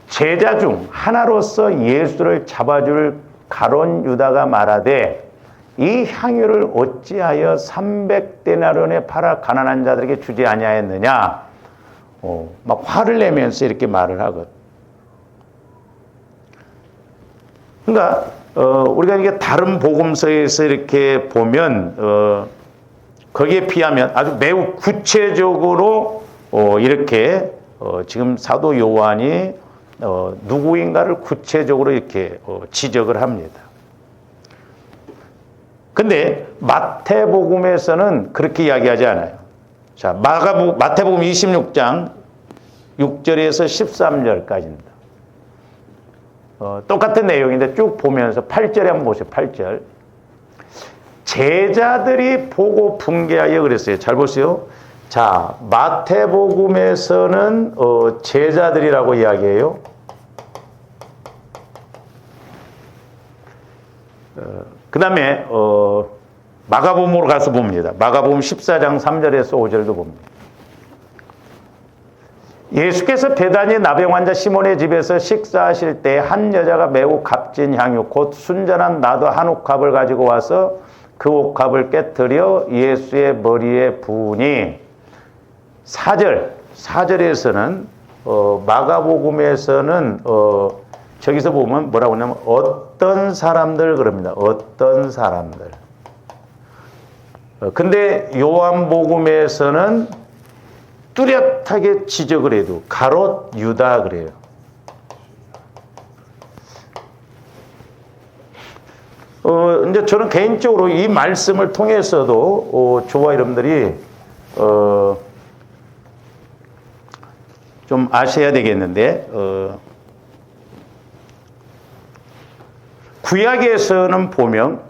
제자 중 하나로서 예수를 잡아줄 가룟 유다가 말하되 이 향유를 어찌하여 300데나리온에 팔아 가난한 자들에게 주지 아니하였느냐? 막 화를 내면서 이렇게 말을 하거든. 그러니까 우리가 이게 다른 복음서에서 이렇게 보면 거기에 비하면 아주 매우 구체적으로 이렇게 지금 사도 요한이 누구인가를 구체적으로 이렇게 지적을 합니다. 근데 마태복음에서는 그렇게 이야기하지 않아요. 자, 마태복음 26장 6절에서 13절까지입니다. 똑같은 내용인데 쭉 보면서 8절에 한번 보세요. 8절. 제자들이 보고 분개하여 그랬어요. 잘 보세요. 자, 마태복음에서는 제자들이라고 이야기해요. 그 다음에 마가복음으로 가서 봅니다. 마가복음 14장 3절에서 5절도 봅니다. 예수께서 베다니 나병 환자 시몬의 집에서 식사하실 때 한 여자가 매우 값진 향유 곧 순전한 나도 한 옥합을 가지고 와서 그 옥합을 깨뜨려 예수의 머리에 부으니, 4절에서는 마가복음에서는 저기서 보면 뭐라고 하냐면 어떤 사람들 그럽니다. 어떤 사람들. 근데 요한복음에서는 뚜렷하게 지적을 해도 가롯 유다 그래요. 이제 저는 개인적으로 이 말씀을 통해서도 저와 여러분들이 좀 아셔야 되겠는데, 구약에서는 보면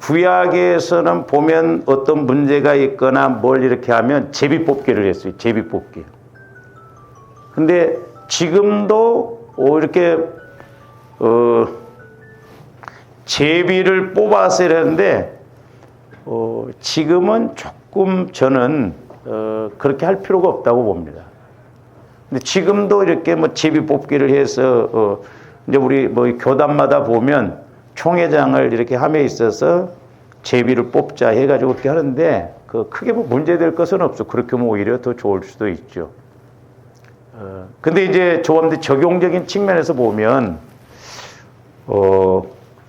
어떤 문제가 있거나 뭘 이렇게 하면 제비뽑기를 했어요. 제비뽑기. 근데 지금도 이렇게 제비를 뽑아서 이러는데 지금은 조금 저는 그렇게 할 필요가 없다고 봅니다. 근데 지금도 이렇게 뭐 제비 뽑기를 해서 이제 우리 뭐 교단마다 보면 총회장을 이렇게 함에 있어서 제비를 뽑자 해가지고 그렇게 하는데 그 크게 뭐 문제될 것은 없어. 그렇게 하면 오히려 더 좋을 수도 있죠. 근데 이제 조합대 적용적인 측면에서 보면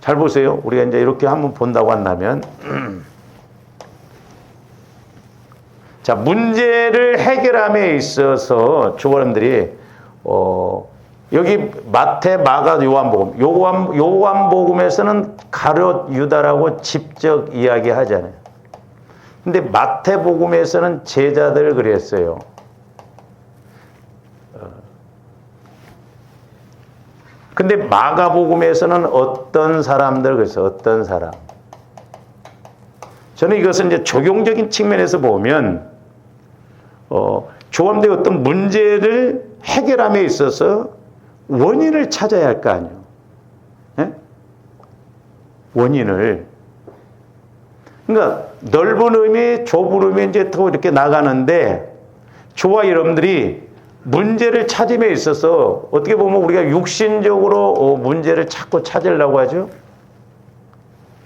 잘 보세요. 우리가 이제 이렇게 한번 본다고 한다면, 자, 문제를 해결함에 있어서 주어님들이 여기 마태, 마가, 요한복음, 요한복음에서는 가룟 유다라고 직접 이야기하잖아요. 근데 마태복음에서는 제자들을 그랬어요. 근데 마가복음에서는 어떤 사람들 그랬어요. 어떤 사람. 저는 이것은 이제 적용적인 측면에서 보면 조함대 어떤 문제를 해결함에 있어서 원인을 찾아야 할 거 아니에요. 네? 원인을. 그러니까 넓은 의미, 좁은 의미 이제 더 이렇게 나가는데 저와 여러분들이 문제를 찾음에 있어서 어떻게 보면 우리가 육신적으로 문제를 자꾸 찾으려고 하죠.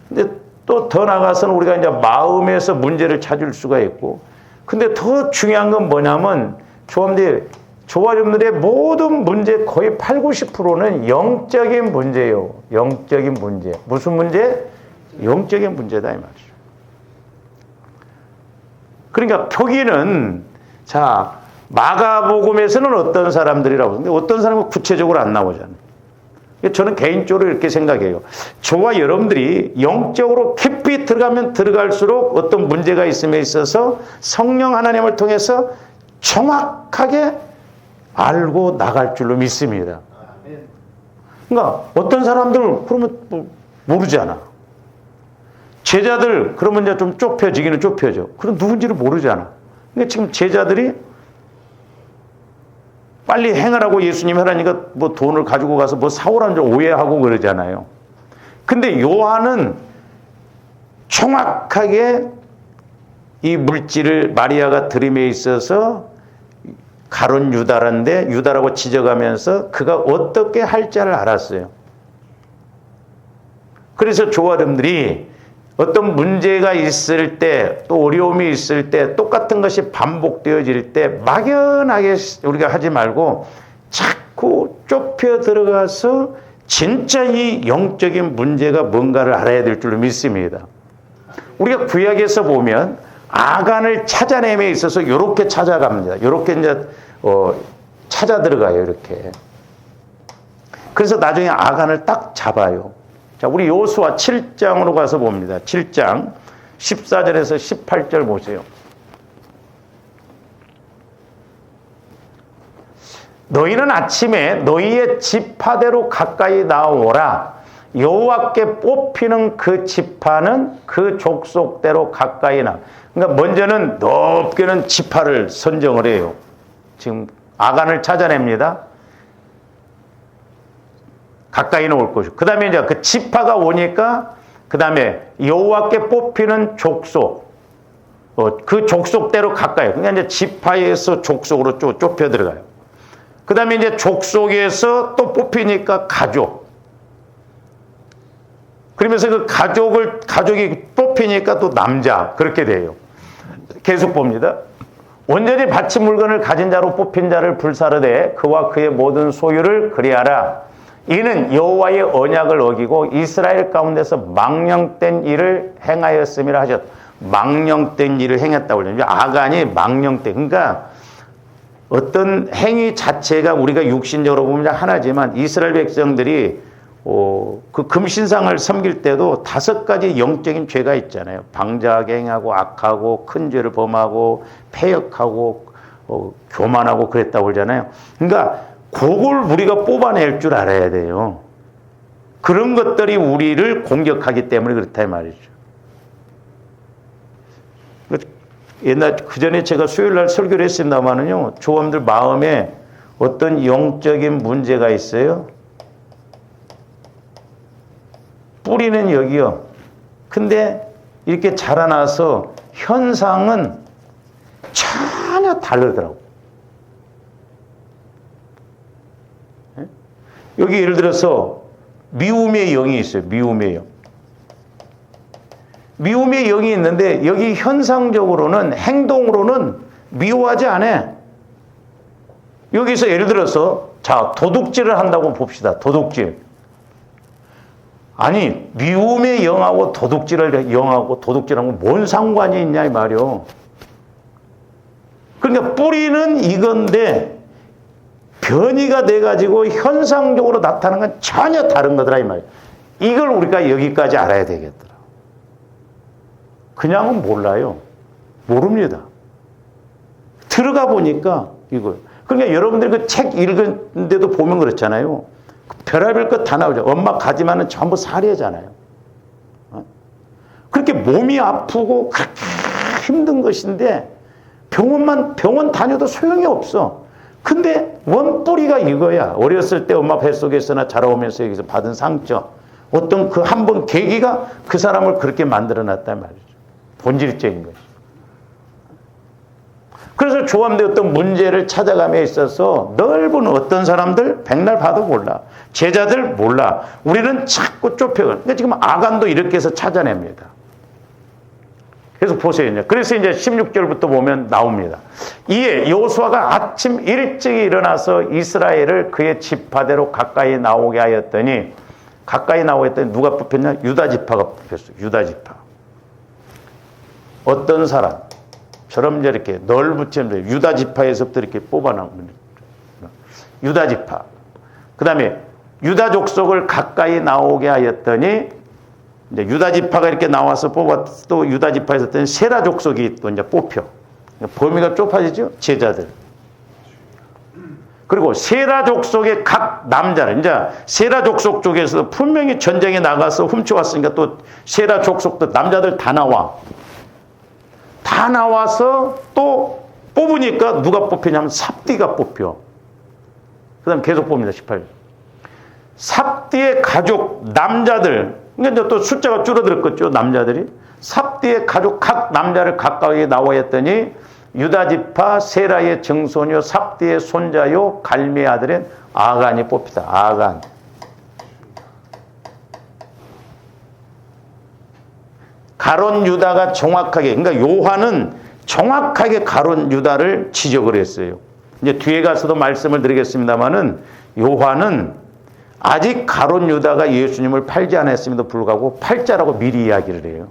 근데 또 더 나가서는 우리가 이제 마음에서 문제를 찾을 수가 있고, 근데 더 중요한 건 뭐냐면 저와 여러분들의 모든 문제 거의 80~90%는 영적인 문제예요. 영적인 문제. 무슨 문제? 영적인 문제다 이 말이죠. 그러니까 표기는 자 마가복음에서는 어떤 사람들이라고 하는데 어떤 사람은 구체적으로 안 나오잖아요. 저는 개인적으로 이렇게 생각해요. 저와 여러분들이 영적으로 깊이 들어가면 들어갈수록 어떤 문제가 있음에 있어서 성령 하나님을 통해서 정확하게 알고 나갈 줄로 믿습니다. 그러니까 어떤 사람들 그러면 모르잖아. 제자들 그러면 이제 좀 좁혀지기는 좁혀져. 그럼 누군지를 모르잖아. 그러니까 지금 제자들이 빨리 행하라고 예수님 하라니까 뭐 돈을 가지고 가서 뭐 사오라는 줄 오해하고 그러잖아요. 근데 요한은 정확하게 이 물질을 마리아가 들임에 있어서 가룟 유다란데 유다라고 지적하면서 그가 어떻게 할 자를 알았어요. 그래서 조아름들이 어떤 문제가 있을 때 또 어려움이 있을 때 똑같은 것이 반복되어질 때 막연하게 우리가 하지 말고 자꾸 좁혀 들어가서 진짜 이 영적인 문제가 뭔가를 알아야 될 줄로 믿습니다. 우리가 구약에서 보면 아간을 찾아냄에 있어서 이렇게 찾아갑니다. 이렇게 이제 찾아 들어가요. 이렇게. 그래서 나중에 아간을 딱 잡아요. 자, 우리 여호수아 7장으로 가서 봅니다. 7장 14절에서 18절 보세요. 너희는 아침에 너희의 지파대로 가까이 나오라. 여호와께 뽑히는 그 지파는 그 족속대로 가까이 나. 그러니까 먼저는 높게는 지파를 선정을 해요. 지금 아간을 찾아냅니다. 가까이 나올 것이고, 그 다음에 이제 그 지파가 오니까, 그 다음에 여호와께 뽑히는 족속, 그 족속대로 가까이. 그러니까 이제 지파에서 족속으로 좁혀 들어가요. 그 다음에 이제 족속에서 또 뽑히니까 가족. 그러면서 그 가족이 뽑히니까 또 남자. 그렇게 돼요. 계속 봅니다. 온전히 바친 물건을 가진 자로 뽑힌 자를 불사르되 그와 그의 모든 소유를 그리하라. 이는 여호와의 언약을 어기고 이스라엘 가운데서 망령된 일을 행하였음이라 하셨다. 망령된 일을 행했다고 그러죠. 아간이 망령된. 그러니까 어떤 행위 자체가 우리가 육신적으로 보면 하나지만 이스라엘 백성들이 그 금신상을 섬길 때도 5가지 영적인 죄가 있잖아요. 방자하게 행하고 악하고 큰 죄를 범하고 패역하고 교만하고 그랬다고 그러잖아요. 그러니까 그걸 우리가 뽑아낼 줄 알아야 돼요. 그런 것들이 우리를 공격하기 때문에 그렇다 이 말이죠. 옛날 그전에 제가 수요일날 설교를 했습니다마는요, 조원들 마음에 어떤 영적인 문제가 있어요. 뿌리는 여기요. 근데 이렇게 자라나서 현상은 전혀 다르더라고. 여기 예를 들어서 미움의 영이 있어요. 미움의 영. 미움의 영이 있는데 여기 현상적으로는 행동으로는 미워하지 않아. 여기서 예를 들어서 자 도둑질을 한다고 봅시다. 도둑질. 아니 미움의 영하고 도둑질을 영하고 도둑질하고 뭔 상관이 있냐 이 말이요. 그러니까 뿌리는 이건데 변이가 돼가지고 현상적으로 나타나는 건 전혀 다른 거더라 이 말이에요. 이걸 우리가 여기까지 알아야 되겠더라. 그냥은 몰라요. 모릅니다. 들어가 보니까 이거. 그러니까 여러분들 그 책 읽은데도 보면 그렇잖아요. 별의별 것 다 나오죠. 엄마 가지만은 전부 사례잖아요. 그렇게 몸이 아프고 그렇게 힘든 것인데 병원 다녀도 소용이 없어. 근데 원뿌리가 이거야. 어렸을 때 엄마 뱃속에서나 자라오면서 여기서 받은 상처. 어떤 그 한 번 계기가 그 사람을 그렇게 만들어놨단 말이죠. 본질적인 것이. 그래서 조함대 어떤 문제를 찾아감에 있어서 넓은 어떤 사람들 백날 봐도 몰라. 제자들 몰라. 우리는 자꾸 좁혀. 그러니까 지금 아간도 이렇게 해서 찾아냅니다. 그래서 보세요. 이제. 그래서 이제 16절부터 보면 나옵니다. 이에 여호수아가 아침 일찍 일어나서 이스라엘을 그의 지파대로 가까이 나오게 하였더니 누가 뽑혔냐? 유다 지파가 뽑혔어요. 유다 지파. 어떤 사람처럼 이렇게 널붙이면 유다 지파에서부터 이렇게 뽑아나옵니다. 유다 지파. 그 다음에 유다 족속을 가까이 나오게 하였더니 이제 유다 지파가 이렇게 나와서 뽑았 또 유다 지파에서 세라 족속이 또 이제 뽑혀. 범위가 좁아지죠? 제자들. 그리고 세라 족속의 각 남자를 이제 세라 족속 쪽에서 분명히 전쟁에 나가서 훔쳐왔으니까 또 세라 족속도 남자들 다 나와서 또 뽑으니까 누가 뽑히냐면 삽디가 뽑혀. 그 다음 계속 봅니다. 18절. 삽디의 가족 남자들, 그러니까 또 숫자가 줄어들었겠죠. 남자들이. 삽디의 가족 각 남자를 가까이 나와 했더니 유다 지파 세라의 증손요 삽디의 손자요 갈미의 아들인 아간이 뽑히다. 아간. 가론 유다가 정확하게, 그러니까 요한은 정확하게 가론 유다를 지적을 했어요. 이제 뒤에 가서도 말씀을 드리겠습니다만은 요한은 아직 가론 유다가 예수님을 팔지 않았음에도 불구하고 팔자라고 미리 이야기를 해요.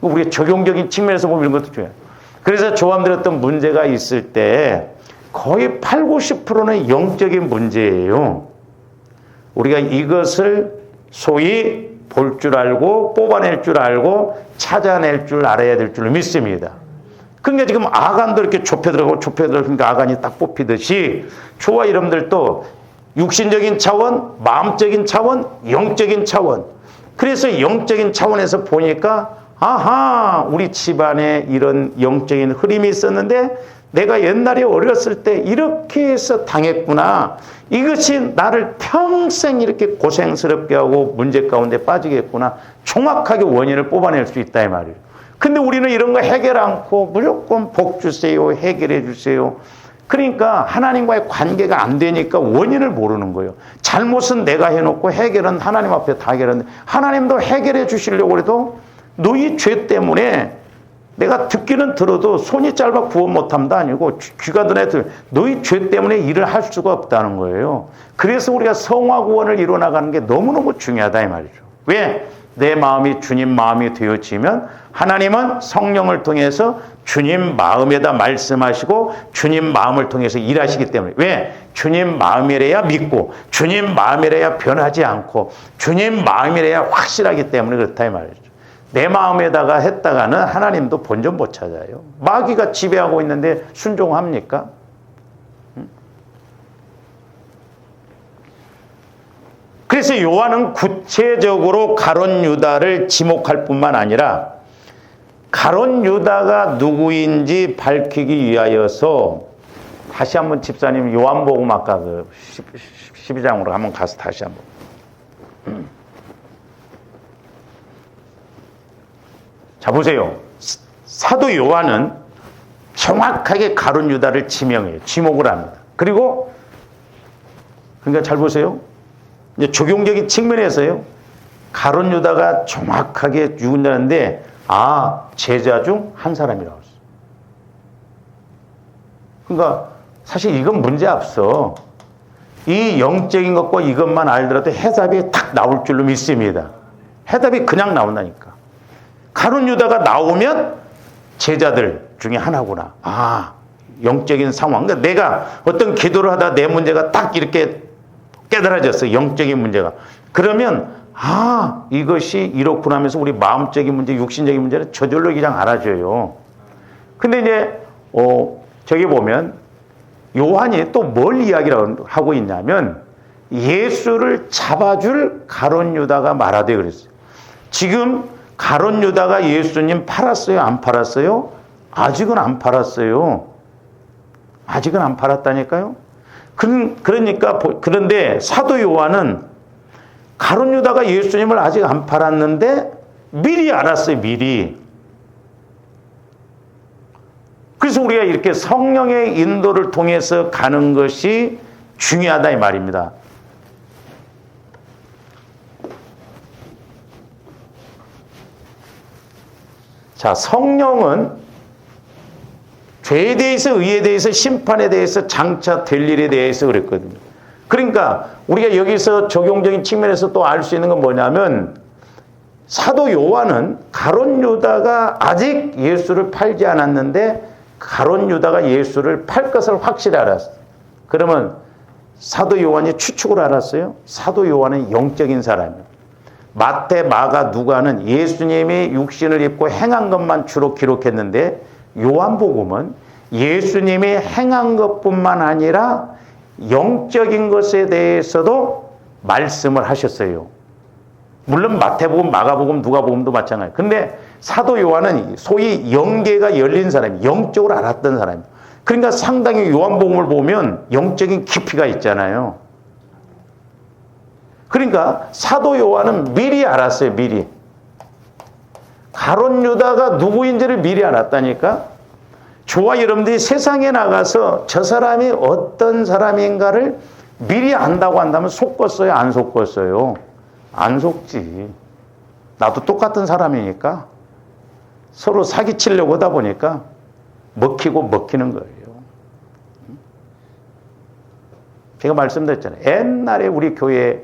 우리가 적용적인 측면에서 보면 이런 것도 중요해요. 그래서 조함들었던 문제가 있을 때 거의 80, 90%는 영적인 문제예요. 우리가 이것을 소위 볼 줄 알고 뽑아낼 줄 알고 찾아낼 줄 알아야 될 줄 믿습니다. 그러니까 지금 아간도 이렇게 좁혀 들어가니까 아간이 딱 뽑히듯이 저와 여러분들도 육신적인 차원, 마음적인 차원, 영적인 차원. 그래서 영적인 차원에서 보니까 아하, 우리 집안에 이런 영적인 흐름이 있었는데 내가 옛날에 어렸을 때 이렇게 해서 당했구나. 이것이 나를 평생 이렇게 고생스럽게 하고 문제 가운데 빠지게 했구나. 정확하게 원인을 뽑아낼 수 있다 이 말이에요. 근데 우리는 이런 거 해결 않고 무조건 복 주세요. 해결해 주세요. 그러니까 하나님과의 관계가 안 되니까 원인을 모르는 거예요. 잘못은 내가 해놓고 해결은 하나님 앞에 다 해결하는데 하나님도 해결해 주시려고 해도 너희 죄 때문에 내가 듣기는 들어도 손이 짧아 구원 못함도 아니고 귀가 눈에 너희 죄 때문에 일을 할 수가 없다는 거예요. 그래서 우리가 성화 구원을 이뤄나가는 게 너무너무 중요하다 이 말이죠. 왜? 내 마음이 주님 마음이 되어지면 하나님은 성령을 통해서 주님 마음에다 말씀하시고 주님 마음을 통해서 일하시기 때문에. 왜? 주님 마음이래야 믿고 주님 마음이래야 변하지 않고 주님 마음이래야 확실하기 때문에 그렇다 이 말이죠. 내 마음에다가 했다가는 하나님도 본전 못 찾아요. 마귀가 지배하고 있는데 순종합니까? 그래서 요한은 구체적으로 가론 유다를 지목할 뿐만 아니라 가론 유다가 누구인지 밝히기 위하여서 다시 한번 집사님 요한복음 아까 그 12장으로 한번 가서 다시 한번. 자 보세요. 사도 요한은 정확하게 가론 유다를 지명해요. 지목을 합니다. 그리고 그러니까 잘 보세요. 이제 적용적인 측면에서요. 가론 유다가 정확하게 유언자인데 제자 중 한 사람이라고 했어요. 그러니까 사실 이건 문제 없어. 이 영적인 것과 이것만 알더라도 해답이 탁 나올 줄로 믿습니다. 해답이 그냥 나온다니까. 가룟 유다가 나오면 제자들 중에 하나구나. 아, 영적인 상황. 그러니까 내가 어떤 기도를 하다 내 문제가 딱 이렇게 깨달아졌어요. 영적인 문제가. 그러면 아, 이것이 이렇구나 하면서 우리 마음적인 문제, 육신적인 문제는 저절로 그냥 알아줘요. 근데 이제 저기 보면 요한이 또 뭘 이야기를 하고 있냐면 예수를 잡아줄 가룟 유다가 말하되 그랬어요. 지금 가룟 유다가 예수님 팔았어요? 안 팔았어요? 아직은 안 팔았어요. 아직은 안 팔았다니까요. 그러니까 그런데 사도 요한은 가룟 유다가 예수님을 아직 안 팔았는데 미리 알았어요. 미리. 그래서 우리가 이렇게 성령의 인도를 통해서 가는 것이 중요하다 이 말입니다. 자, 성령은 죄에 대해서, 의에 대해서, 심판에 대해서, 장차 될 일에 대해서 그랬거든요. 그러니까 우리가 여기서 적용적인 측면에서 또 알 수 있는 건 뭐냐면 사도 요한은 가룟 유다가 아직 예수를 팔지 않았는데 가룟 유다가 예수를 팔 것을 확실히 알았어요. 그러면 사도 요한이 추측을 알았어요? 사도 요한은 영적인 사람이에요. 마태, 마가, 누가는 예수님이 육신을 입고 행한 것만 주로 기록했는데 요한복음은 예수님이 행한 것뿐만 아니라 영적인 것에 대해서도 말씀을 하셨어요. 물론 마태복음, 마가복음, 누가복음도 마찬가지예요. 근데 사도 요한은 소위 영계가 열린 사람이에요. 영적으로 알았던 사람이에요. 그러니까 상당히 요한복음을 보면 영적인 깊이가 있잖아요. 그러니까 사도 요한은 미리 알았어요. 미리. 가룟 유다가 누구인지를 미리 알았다니까. 저와 여러분들이 세상에 나가서 저 사람이 어떤 사람인가를 미리 안다고 한다면 속었어요? 안 속었어요? 안 속지. 나도 똑같은 사람이니까 서로 사기치려고 하다 보니까 먹히고 먹히는 거예요. 제가 말씀드렸잖아요. 옛날에 우리 교회에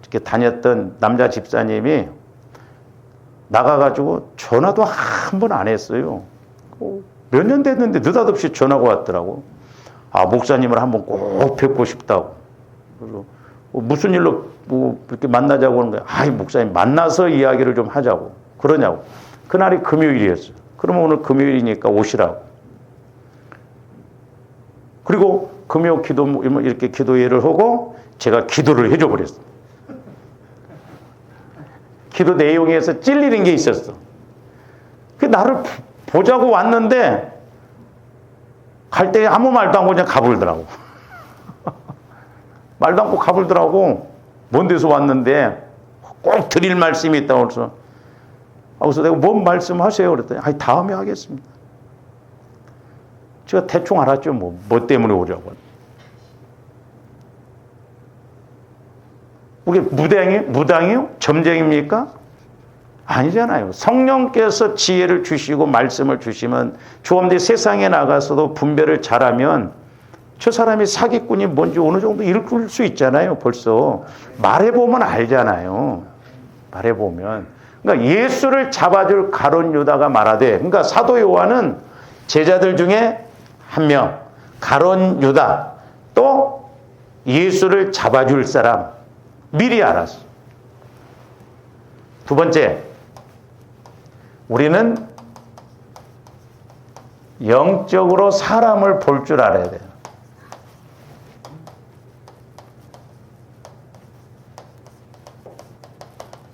이렇게 다녔던 남자 집사님이 나가가지고 전화도 한 번 안 했어요. 몇 년 됐는데 느닷없이 전화가 왔더라고. 아, 목사님을 한번 꼭 뵙고 싶다고. 그래서 무슨 일로 뭐 이렇게 만나자고 하는 거야. 아이, 목사님 만나서 이야기를 좀 하자고. 그러냐고. 그날이 금요일이었어요. 그러면 오늘 금요일이니까 오시라고. 그리고 금요 기도 이렇게 기도회를 하고 제가 기도를 해줘 버렸어. 기도 내용에서 찔리는 게 있었어. 그 나를 보자고 왔는데 갈 때 아무 말도 안 하고 그냥 가버리더라고. 말도 않고 가버리더라고. 먼 데서 왔는데 꼭 드릴 말씀이 있다고 그래서 그래서 내가 뭔 말씀 하세요? 그랬더니 아니, 다음에 하겠습니다. 제가 대충 알았죠. 뭐 때문에 오려고. 우리 무당이요? 점쟁입니까? 아니잖아요. 성령께서 지혜를 주시고 말씀을 주시면 조금더 세상에 나가서도 분별을 잘하면 저 사람이 사기꾼이 뭔지 어느 정도 읽을 수 있잖아요. 벌써 말해보면 알잖아요. 말해보면. 그러니까 예수를 잡아줄 가룟 유다가 말하되, 그러니까 사도 요한은 제자들 중에 한 명, 가룟 유다, 또 예수를 잡아줄 사람 미리 알았어. 두 번째, 우리는 영적으로 사람을 볼 줄 알아야 돼요.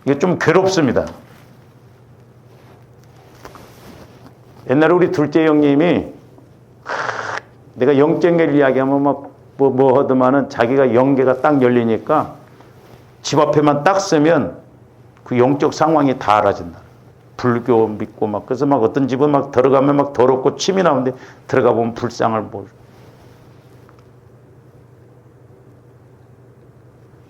이게 좀 괴롭습니다. 옛날에 우리 둘째 형님이 내가 영적인 이야기하면 막 뭐 하더만은 자기가 영계가 딱 열리니까 집 앞에만 딱 쓰면 그 영적 상황이 다 알아진다. 불교 믿고 막 그래서 막 어떤 집은 막 들어가면 막 더럽고 침이 나오는데 들어가 보면 불상을 보고.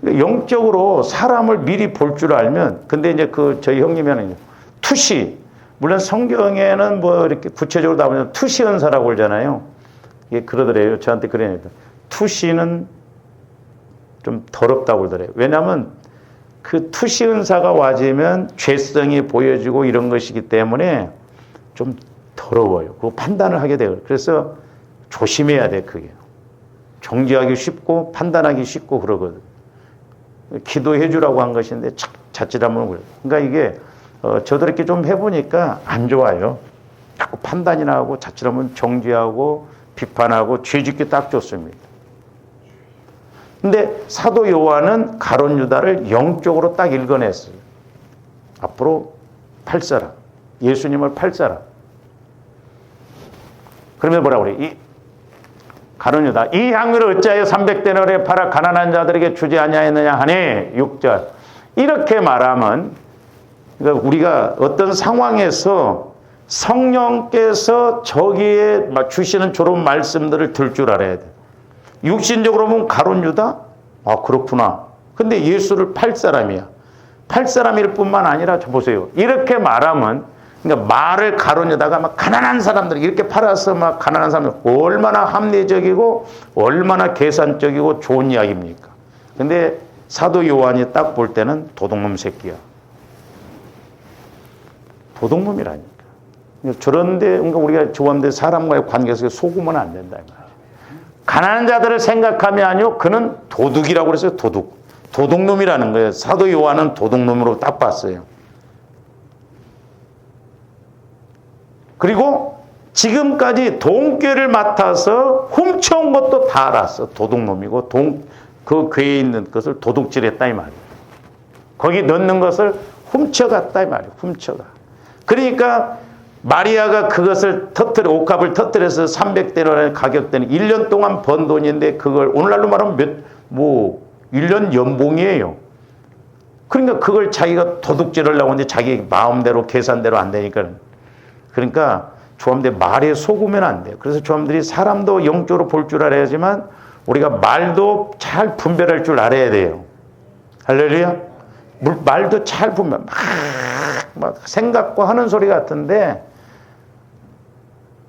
영적으로 사람을 미리 볼 줄 알면, 근데 이제 저희 형님이 하는 투시, 물론 성경에는 뭐 이렇게 구체적으로 나오면 투시언사라고 그러잖아요. 이게 그러더래요. 저한테 그러니까. 투시는 좀 더럽다고 그러더래요. 왜냐하면 그 투시 은사가 와지면 죄성이 보여지고 이런 것이기 때문에 좀 더러워요. 그 판단을 하게 돼요. 그래서 조심해야 돼, 그게. 정죄하기 쉽고 판단하기 쉽고 그러거든. 기도해 주라고 한 것인데 자칫하면 그래요. 그러니까 이게 저도 이렇게 좀 해보니까 안 좋아요. 자꾸 판단이나 하고 자칫하면 정죄하고 비판하고 죄짓기 딱 좋습니다. 근데 사도 요한은 가룟 유다를 영적으로 딱 읽어냈어요. 앞으로 팔 사람, 예수님을 팔 사람. 그러면 뭐라고 그래? 이 가룟 유다, 이 향유를 어찌하여 300데나리에 팔아 가난한 자들에게 주지 아니하였느냐 하니 6절. 이렇게 말하면 그러니까 우리가 어떤 상황에서 성령께서 저기에 주시는 저런 말씀들을 들 줄 알아야 돼. 육신적으로 보면 가룟 유다? 아, 그렇구나. 근데 예수를 팔 사람이야. 팔 사람일 뿐만 아니라 저 보세요. 이렇게 말하면 그러니까 말을 가룟 유다가 막 가난한 사람들 이렇게 팔아서 막 가난한 사람들 얼마나 합리적이고 얼마나 계산적이고 좋은 이야기입니까? 근데 사도 요한이 딱 볼 때는 도둑놈 새끼야. 도둑놈이라니까. 저런데 그러니까 우리가 좋아하는데 사람과의 관계에서 속으면 안 된다. 가난한 자들을 생각하면 아니요. 그는 도둑이라고 그랬어요. 도둑. 도둑놈이라는 거예요. 사도 요한은 도둑놈으로 딱 봤어요. 그리고 지금까지 돈꾀를 맡아서 훔쳐온 것도 다 알았어. 도둑놈이고 그 궤에 있는 것을 도둑질했다 이 말이에요. 거기 넣는 것을 훔쳐갔다 이 말이에요. 훔쳐가. 그러니까 마리아가 그것을 옥합을 터뜨려서 300데나리온 가격대는 1년 동안 번 돈인데 그걸 오늘날로 말하면 1년 연봉이에요. 그러니까 그걸 자기가 도둑질을 하려고 하는데 자기 마음대로 계산대로 안 되니까. 그러니까 조함들 말에 속으면 안 돼요. 그래서 조함들이 사람도 영적으로 볼 줄 알아야지만 우리가 말도 잘 분별할 줄 알아야 돼요. 할렐루야. 말도 잘 분별. 막 생각과 하는 소리 같은데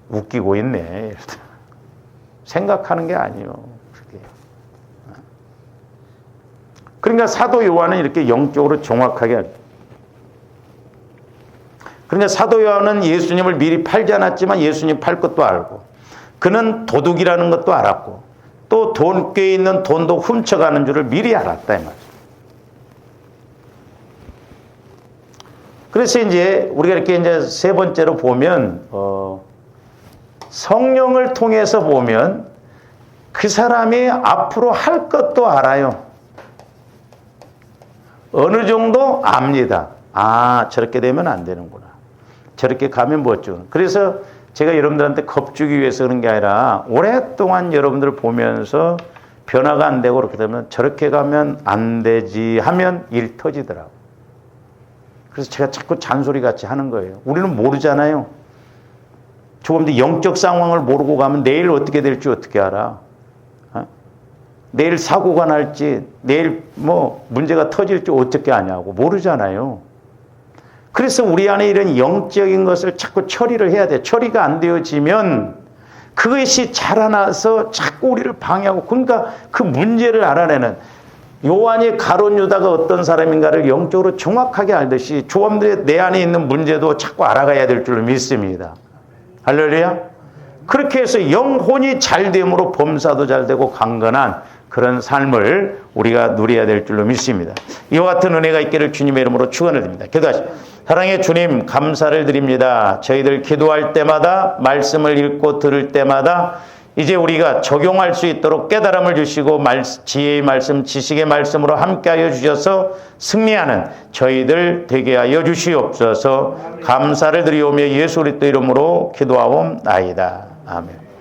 웃기고 있네. 생각하는 게 아니에요. 그러니까 사도 요한은 이렇게 영적으로 정확하게 하죠. 그러니까 사도 요한은 예수님을 미리 팔지 않았지만 예수님 팔 것도 알고 그는 도둑이라는 것도 알았고 또 돈꾀에 있는 돈도 훔쳐가는 줄을 미리 알았다 이 말이죠. 그래서 이제 우리가 이렇게 이제 세 번째로 보면 성령을 통해서 보면 그 사람이 앞으로 할 것도 알아요. 어느 정도 압니다. 아, 저렇게 되면 안 되는구나. 저렇게 가면 뭐죠. 그래서 제가 여러분들한테 겁주기 위해서 그런 게 아니라 오랫동안 여러분들을 보면서 변화가 안 되고 그렇게 되면 저렇게 가면 안 되지 하면 일 터지더라고요. 그래서 제가 자꾸 잔소리 같이 하는 거예요. 우리는 모르잖아요. 조금 더 영적 상황을 모르고 가면 내일 어떻게 될지 어떻게 알아? 내일 사고가 날지, 내일 문제가 터질지 어떻게 아냐고 모르잖아요. 그래서 우리 안에 이런 영적인 것을 자꾸 처리를 해야 돼. 처리가 안 되어지면 그것이 자라나서 자꾸 우리를 방해하고 그러니까 그 문제를 알아내는 요한이 가룟 유다가 어떤 사람인가를 영적으로 정확하게 알듯이 조함들의 내 안에 있는 문제도 자꾸 알아가야 될 줄로 믿습니다. 할렐루야. 그렇게 해서 영혼이 잘됨으로 범사도 잘되고 강건한 그런 삶을 우리가 누려야 될 줄로 믿습니다. 이와 같은 은혜가 있기를 주님의 이름으로 축원을 드립니다. 기도하시죠. 사랑의 주님 감사를 드립니다. 저희들 기도할 때마다 말씀을 읽고 들을 때마다 이제 우리가 적용할 수 있도록 깨달음을 주시고 지혜의 말씀, 지식의 말씀으로 함께하여 주셔서 승리하는 저희들 되게 하여 주시옵소서. 감사를 드리오며 예수 그리스도 이름으로 기도하옵나이다. 아멘.